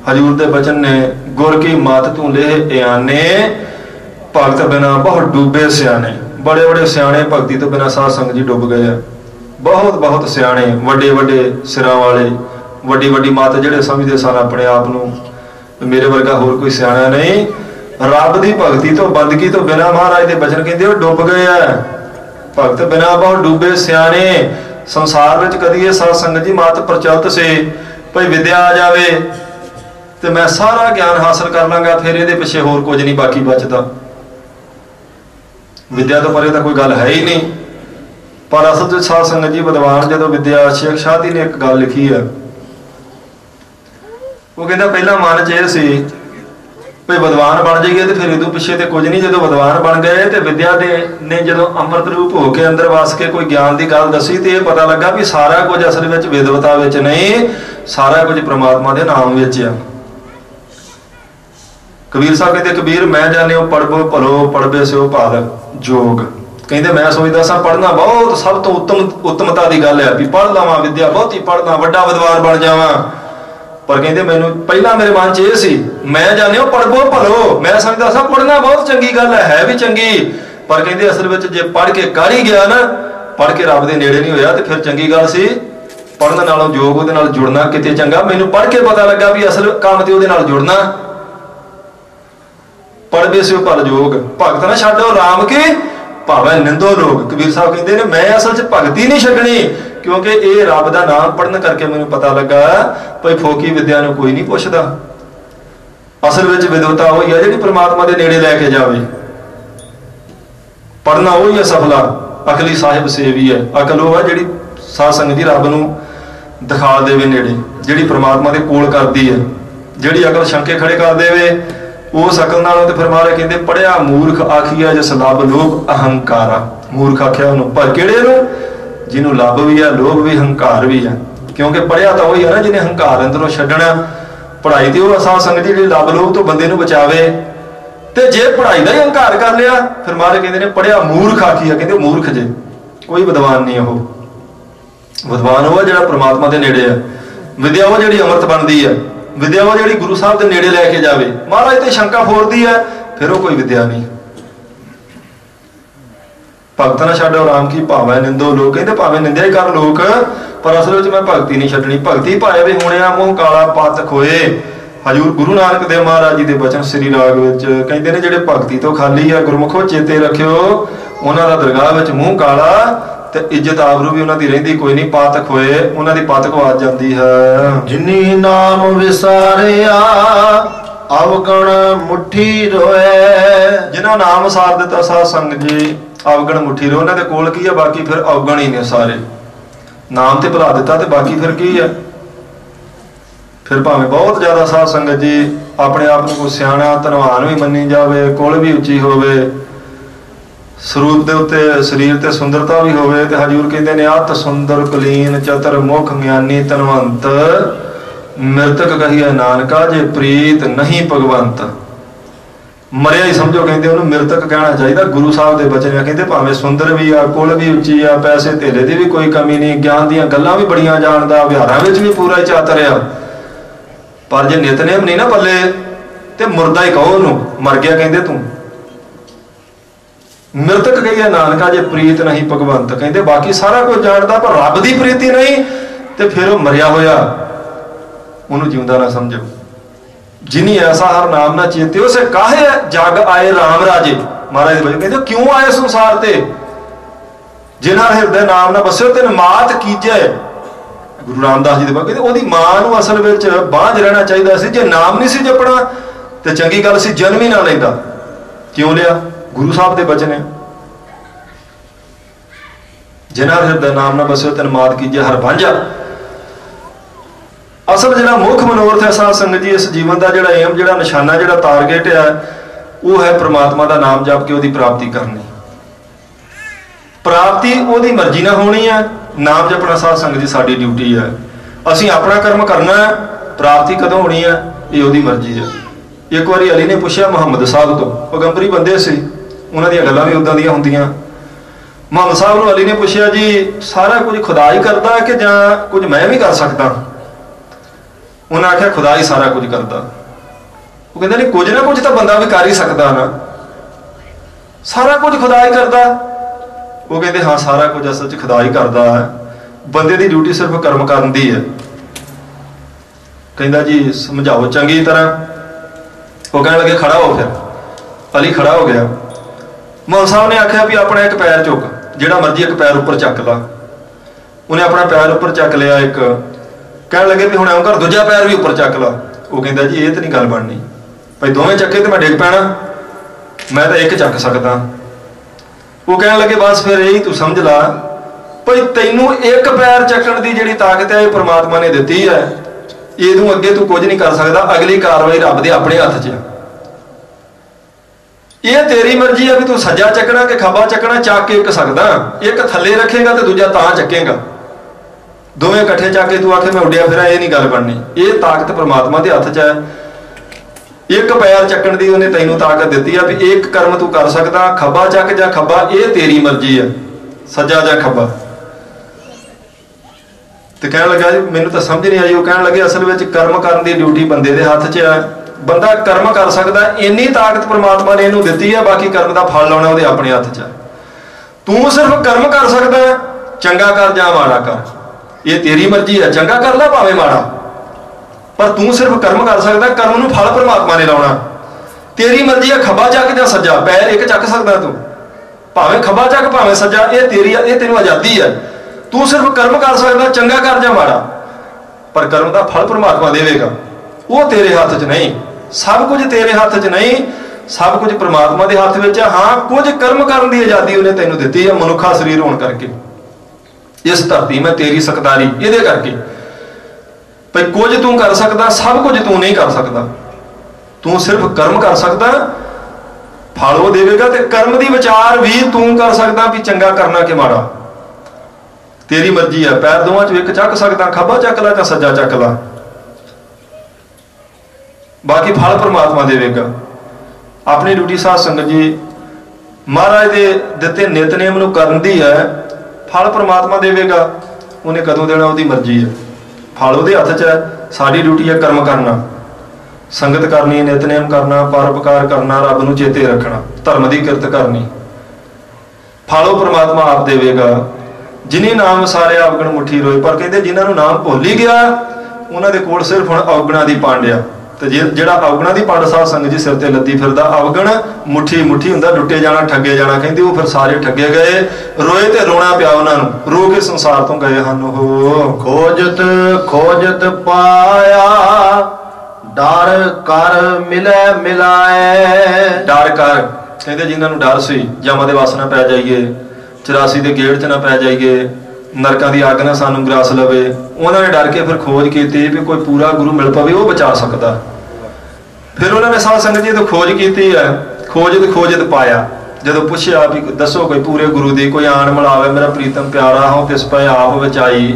हजूर दे बचन ने गुर की मत तू लेह इयाने, भगत बिना बहुत डूबे सियाने। बड़े बड़े सियाने भगती तो बिना साध संगत जी डुब गए हैं। बहुत बहुत सियाने, वड्डे वड्डे सिरां वाले, वड्डी वड्डी मत जिहड़े समझदे सन अपने आप नूं मेरे वर्गा होर कोई सियाना नहीं, रब की भगती तो बंदगी तो बिना महाराज के बचन कहते वो डुब गए है। भगत बिना बहुत डूबे सियाने। संसार में कदी ये साध संगत जी मत प्रचलित से भाई विद्या आ जाए तो मैं सारा ज्ञान हासिल कर लांगा, फिर ये पिछे होर कुछ नहीं बाकी बचता। विद्या तो परे तो कोई गल है ही नहीं। पर असल साध संगत जी विद्वान जो विद्या, शेख शादी ने एक गल लिखी है, वो कहता पहला मन च यह सी भाई विद्वान बन जाइए तो फिर इदों पिछे तो कुछ नहीं। जो विद्वान बन गए तो विद्या ने जो अमृत रूप होकर अंदर वस के कोई ज्ञान की गल दसी तो यह पता लगा भी सारा कुछ असल में विद्वता नहीं, सारा कुछ परमात्मा के नाम में आ। कबीर साहब कहते कबीर मैं जाने पढ़बो भलो पढ़बे सो भाल जोग। कहते मैं सोचता सा पढ़ना बहुत सब तो उत्तमता की गल है भी पढ़ लवां विद्या, बहुत ही पढ़ना वड्डा विद्वान बन जावां। पर कहते मैनू पहला मेरे मन च यह सी मैं जाने पढ़बो भलो, मैं समझता सा पढ़ना बहुत चंगी गल है भी चंगी। पर कहते असल में जे पढ़ के कर ही गया ना, पढ़ के रब के नेड़े नहीं होया तो फिर चंगी गल सी। पढ़ने नालों योग उहदे नाल जुड़ना किते चंगा। मैनू पढ़ के पता लगा भी असल काम ते उहदे नाल जुड़ना। पढ़बे से भल जोग, भगत ना छड्डो राम के भावें निंदो लोग। कबीर साहब कहते हैं मैं असल च भगती नहीं छड्डनी, क्योंकि ये रब का नाम पढ़ने करके मैनू पता लगा भाई फोकी विद्या नूं कोई नहीं पुछदा। असल में विद्वता वही है जिहड़ी परमात्मा के नेड़े लैके जावे। पढ़ना वही है सफला, अकली साहिब सेवी है। अकल वो है जिहड़ी साध संगत जी रब नूं दिखा देवे नेड़े, जिहड़ी परमात्मा के कोल करदी है। जिहड़ी अकल शंके खड़े कर देवे उस अकल नालों ते फिर महाराज कहते पढ़िया मूर्ख आखिया जिस लभ लोभ अहंकारा। मूर्ख आख्या उन्होंने, पर किहड़े नूं? जिन्हों लभ भी है, लोभ भी, हंकार भी है। क्योंकि पढ़िया तो वही है ना जिन्हें हंकार अंदरों छड्डना। पढ़ाई तो वह साध संगत जी लभ लोभ तो बंदे नूं बचावे, ते जे पढ़ाई का ही हंकार कर लिया फिर महाराज कहते हैं पढ़िया मूर्ख आखिया। कहते मूर्ख जे कोई विद्वान नहीं। वो विद्वान वो जिहड़ा परमात्मा के नेड़े है। विद्या वो जिहड़ी अमृत बनती है, विद्या वो जिहड़ी गुरु साहब के नेड़े लैके जावे। महाराज ते शंका फोड़दी है फिर वो कोई विद्या नहीं। भगत ना छड्डो राम की भावें निंदो लोग। कहते भावें निंदिया ही कर लोग, पर असल में मैं भगती नहीं छड्डनी। भगती पाए भी होने मूँह काला पत खोए। हजूर गुरु नानक देव महाराज जी के बचन श्री राग विच कहते हैं जिहड़े भगती तो खाली है गुरमुखो चेते रखियो उन्हां दा दरगाह विच मूँह काला ते इज्जत आबरू भी उन्हां दी रहिंदी कोई नहीं। पत खोए उन्हां दी पत गवा जांदी है। जिनी नाम विसारिया अवगण मुट्ठी रोए। जिन्हां नाम सार दिता साध संगत जी अवगण मुट्ठी रोए। उन्हां दे कोल की है बाकी फिर अवगण ही ने सारे। नाम ते भुला दिता ते बाकी फिर की है। फिर भावें बहुत ज्यादा साध संगत जी अपने आप को सियाणा धनवान भी मनी जावे, कोल भी उच्ची होवे, स्वरूप के उत्ते शरीर ते सुंदरता भी होवे ते हजूर कहते ने अत सुंदर कुलीन चतर मुख ज्ञानी धनवंत मृतक कहिए नानका जे प्रीत नहीं भगवंत। मरिया ही समझो कहते उन्होंने मृतक कहना चाहिए। गुरु साहब के बचन है कहते भावें सुंदर भी आ, कुल भी उच्ची आ, पैसे धेले की भी कोई कमी नहीं, ज्ञान दीयां गल्लां भी बड़ियां जानदा, विहारां विच भी पूरा ही चातर आ, पर जे नितनेम नहीं ना पल्ले ते मुर्दा ही कहो उन्होंने मर गया। कहते तू मृतक कहिए नानका जे प्रीत नहीं भगवंत। कहते बाकी सारा कुछ जानता पर रब की प्रीति नहीं ते फिर वो मरिया होया उन्होंने जिंदा ना समझो। जिनी ऐसा हर नाम ना चेते उसे काहे जग आए राम राजे। महाराज कहते क्यों आए संसार ते जिन्हां हृदय नाम ना बस्यो तेन मात कीजे। गुरु रामदास जी कहते ओदी मां नूं असल विच बांझ रहना चाहिए सी। जे नाम नहीं सी जपना ते चंगी गल सी जन्म ही ना लैंदा। क्यों लिया? गुरु साहब के बचन है जिन्हां हृदय नाम ना बस्यो तेन मात कीजे हर भांजा। असल जो मुख मनोरथ है साध संगत जी, इस जीवन का जो एम, जो निशाना, जो टारगेट है, वो है परमात्मा का नाम जप के उसकी प्राप्ति करनी। प्राप्ति उसकी मर्जी ना होनी है, नाम जपना साध संगत जी साडी ड्यूटी है। असीं अपना कर्म करना है, प्राप्ति कदों होनी है ये उसकी मर्जी है। एक बार अली ने पूछा मुहम्मद साहब तो, पैगंबरी बंदे से, उन्होंने गल्लां भी उदां दियां हुंदियां। मुहम्मद साहब को अली ने पूछा जी सारा कुछ खुदा ही करता कि जां कुछ मैं भी कर सकता? उन्हें आख्या खुदा ही सारा कुछ करता। वो कहते नहीं कुछ ना कुछ तो बंदा भी कर ही सकता ना, सारा कुछ खुदा ही करता। वो कहते हाँ सारा कुछ असल च खुदा ही करता है, बंदे की ड्यूटी सिर्फ कर्म करन दी है। कहता जी समझाओ चंगी तरह। वो कहने लगे खड़ा हो। फिर अली खड़ा हो गया। मौल साहब ने आख्या भी अपना एक पैर चुक, जिहड़ा मर्जी एक पैर उपर चक ला। उन्हें अपना पैर उपर चक लिया एक, कहने लगे भी हुण ऐं कर दूजा पैर भी उपर चक ला। वो कहता जी ये तो नहीं गल बननी, भाई दोवें चक्के तो मैं डिग पैना, मैं तो एक चक सकदा। वो कहने लगे बस फिर यही तू समझ ला भाई तैनू एक पैर चकण की जिहड़ी ताकत है परमात्मा ने दिती है, इदों अगे तू कुछ नहीं कर सकदा। अगली कार्रवाई रब दे अपने हथ च है। ये तेरी मर्जी है भी तू सज्जा चकना कि खब्बा चकना, चक एक सकदा। एक थले रखेगा तो दूजा तां चकेगा, दोवें इकट्ठे चक के तू आखे मैं उड्डिया फिरा, ये नहीं गल बननी। ये ताकत परमात्मा के हथ च है। एक पैर चकण की उन्हें तैनू ताकत दी है भी एक कर्म तू कर सकदा, खब्बा चक जां खब्बा, ये तेरी मर्जी है, सज्जा जां खब्बा। तो कहने लगा जी मैनू तो समझ नहीं आई। वो कहने लगे असल में कर्म करने की ड्यूटी बंदे के हथ च है, बंदा कर्म कर सकता। इन्नी ताकत परमात्मा ने इन्हू दी है, बाकी कर्म का फल लाना वो अपने हथ च है। तू सिर्फ कर्म कर सकता है, चंगा कर जां माड़ा कर, ये तेरी मर्जी है। चंगा कर ला भावें माड़ा, पर तू सिर्फ कर्म कर सकता। कर्म नूं फल परमात्मा ने लाउणा। तेरी मर्जी है खब्बा चक जां सज्जा, पैर एक चक सकदा तू, भावें खब्बा चक भावें सज्जा, ये तेरी, ये तेनू आजादी है। तू सिर्फ कर्म कर सकता, चंगा कर जां माड़ा, पर कर्म का फल परमात्मा देवेगा, वो तेरे हाथ च नहीं। सब कुछ तेरे हाथ च नहीं, सब कुछ परमात्मा के हाथ में है। हाँ कुछ कर्म करने की आजादी उन्हें तेनू दी है, मनुखा शरीर होने करके, इस धरती में तेरी सकदारी ये करके। भाई कुछ तू कर सकता, सब कुछ तू नहीं कर सकता। तू सिर्फ कर्म कर सकता, फल वो देवेगा। ते कर्म की विचार भी तू कर सकता भी चंगा करना कि माड़ा, तेरी मर्जी है। पैर दोवां चों एक चक सकता, खब्बा चक ला जां सज्जा चक ला, बाकी फल परमात्मा देवेगा। अपनी ड्यूटी साध संगत जी महाराज दे दिते नितनेम नूं करन दी है, फल परमात्मा देवेगा। उन्हें कदों देना उसकी मर्जी है, फल उसदे हथ च है। साडी ड्यूटी है कर्म करना, संगत करनी, नितनेम करना, परोपकार करना, रब नूं चेते रखना, धर्म की किरत करनी, फल वो परमात्मा आप देवेगा। जिन्हें नाम सारे अवगण मुट्ठी रोए, पर कहते जिन्होंने नाम भुल ही गया उन्होंने कोल सिर्फ हुण अवगुणा की पंड आ। तो जिहड़ा अवगुणा की पंड साध संगत जी सिर ते लद्दी फिरदा, अवगुण मुट्ठी मुट्ठी हुंदा, डुੱਟੇ जाना ठगे जाना। कहते वो फिर सारे ठगे गए, रोए ते रोना पिया उन्होंने, रो के संसार तो गए हन। खोजत खोजत पाया, डर कर मिले मिलाए। डर कर कहते जिन्होंने डर सी जमा दे वास ना पै जाइए, 84 के गेड़ च ना पै जाइए, नरकां दी अग ना सानू ग्रास लवे, उन्होंने डर के फिर खोज की भी कोई पूरा गुरु मिल पावे वो बचा सकता। फिर उन्होंने साध संगत जी तो खोज की है, खोजत खोजत पाया। जदों पूछया भी दसो कोई पूरे गुरु दी, कोई आन मिलावे मेरा प्रीतम प्यारा हो तिस पै आप बचाई।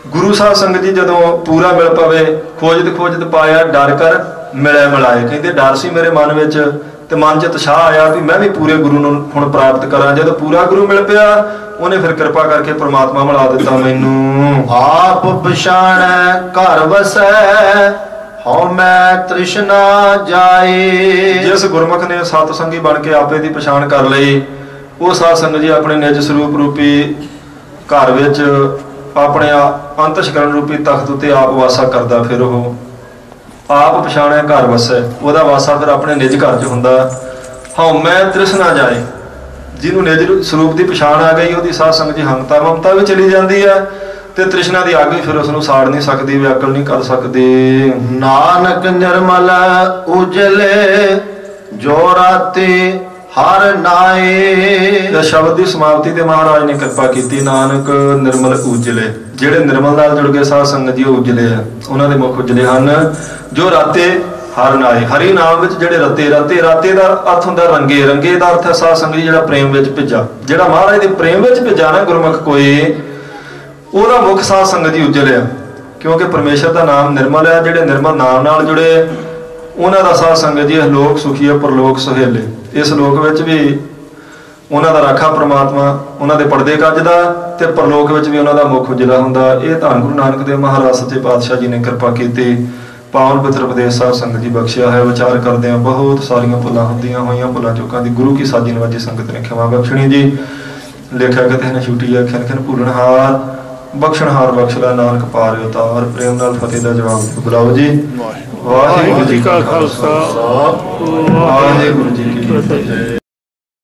गुरु साध संगत जी जदों पूरा मिल पावे, खोजत खोजत पाया, डर कर मिले मिलाए। कहते डर सी मेरे मन में, तो मन च उत्साह आया भी मैं भी पूरे गुरु नूं हुण प्राप्त करा। जदों पूरा गुरु मिल पिया उन्हें फिर कृपा करके परमात्मा मिला दिता मैनू। आप पछाणै घर वसै, हौ मैं तृष्णा जाए। जिस गुरमुख ने सतसंगी बन के आपे दी पछाण कर लई, वो साध संगत जी अपने निज स्वरूप रूपी घर विच अपने अंतशकरण रूपी तख्त उत्ते आप वासा करदा। फिर वो आप पछाणै घर वसै, वह वासा फिर अपने निज घर च हुंदा। हाँ मैं तृष्णा जाए, जिन्हों निज स्वरूप की पछाण आ गई वो साध संगत जी हंगता ममता भी चली जाती है, तो तृष्णा की अग भी फिर उसनूं साड़ नहीं सकती, व्याकुल नहीं कर सकती। नानक निर्मल उजले जो राते हर नाए। ਤੇ ਸ਼ਬਦ ਦੀ ਸਮਾਪਤੀ ਤੇ ਮਹਾਰਾਜ ਨੇ ਕਿਰਪਾ ਕੀਤੀ, ਨਾਨਕ ਨਿਰਮਲ ਉਜਲੇ। ਜਿਹੜੇ ਨਿਰਮਲ ਨਾਲ ਜੁੜ ਕੇ ਸਾਧ ਸੰਗਤ ਜੀ ਉਹ ਉਜਲੇ ਆ, ਉਹਨਾਂ ਦੇ ਮੁਖ ਉਜਲੇ ਹਨ। ਜੋ ਰਾਤੇ ਹਰ ਨਾਏ, ਹਰੀ ਨਾਮ ਵਿੱਚ ਜਿਹੜੇ ਰਤੇ, ਰਾਤੇ ਦਾ ਅਰਥ ਹੁੰਦਾ ਰੰਗੇ, ਰੰਗੇ ਦਾ ਅਰਥ ਹੈ ਸਾਧ ਸੰਗਤ ਜੀ ਜਿਹੜਾ ਪ੍ਰੇਮ ਵਿੱਚ ਭਿੱਜਾ, ਜਿਹੜਾ ਮਹਾਰਾਜ ਦੇ ਪ੍ਰੇਮ ਵਿੱਚ ਭਿੱਜਾ ਨਾ ਗੁਰਮੁਖ ਕੋਈ, ਉਹਦਾ ਮੁਖ ਸਾਧ ਸੰਗਤ ਜੀ ਉਜਲਿਆ। ਕਿਉਂਕਿ ਪਰਮੇਸ਼ਰ ਦਾ ਨਾਮ ਨਿਰਮਲ ਹੈ, ਜਿਹੜੇ ਨਿਰਮਲ ਨਾਮ ਨਾਲ ਜੁੜੇ ਉਹਨਾਂ ਦਾ ਸਾਧ ਸੰਗਤ ਜੀ ਲੋਕ ਸੁਖੀ ਹੈ, ਪਰਲੋਕ ਸੁਹੇਲੇ। ਇਸ ਲੋਕ ਵਿੱਚ ਵੀ ਉਹਨਾਂ ਦਾ ਰਾਖਾ ਪ੍ਰਮਾਤਮਾ ਉਹਨਾਂ ਦੇ ਪਰਦੇ ਕੱਜਦਾ, ਤੇ ਪਰਲੋਕ ਵਿੱਚ ਵੀ ਉਹਨਾਂ ਦਾ ਮੁਖ ਉਜਲਾ ਹੁੰਦਾ। ਇਹ ਧੰਨ ਗੁਰੂ ਨਾਨਕ ਦੇਵ ਮਹਾਰਾਜ ਸੱਚੇ ਪਾਤਸ਼ਾਹ ਜੀ ਨੇ ਕਿਰਪਾ ਕੀਤੀ, ਪਾਵਨ ਪਵਿੱਤਰ ਉਪਦੇਸ਼ ਸਾਧ ਸੰਗਤ ਜੀ ਬਖਸ਼ਿਆ ਹੈ। ਵਿਚਾਰ ਕਰਦੇ ਹਾਂ ਬਹੁਤ ਸਾਰੀਆਂ ਭੁੱਲਾਂ ਹੁੰਦੀਆਂ ਹੋਈਆਂ, ਭੁੱਲਾਂ ਚੁੱਕਾਂ ਦੀ ਗੁਰੂ ਕੀ ਸਾਜੀ ਨਵਾਜੀ ਸੰਗਤ ਨੇ ਖਿਮਾ ਬਖਸ਼ਣੀ ਜੀ। ਲੇਖਾ ਕਿਤੇ ਨੇ ਛੁੱਟੀ ਆ ਖਿਨ ਖਿਨ ਭੁੱਲਣਹਾਰ, ਬਖਸ਼ਣਹਾਰ ਬਖਸ਼ ਲੈ ਨਾਨਕ ਪਾਰ ਉਤਾਰ। ਪ੍ਰੇਮ ਨਾਲ ਫਤਿਹ ਦਾ ਜਵਾਬ ਬੁਲਾਓ ਜੀ। ਵਾਹਿਗੁਰੂ ਜੀ ਕਾ ਖਾਲਸਾ, ਵਾਹਿਗੁਰੂ ਜੀ ਕੀ ਫਤਿਹ।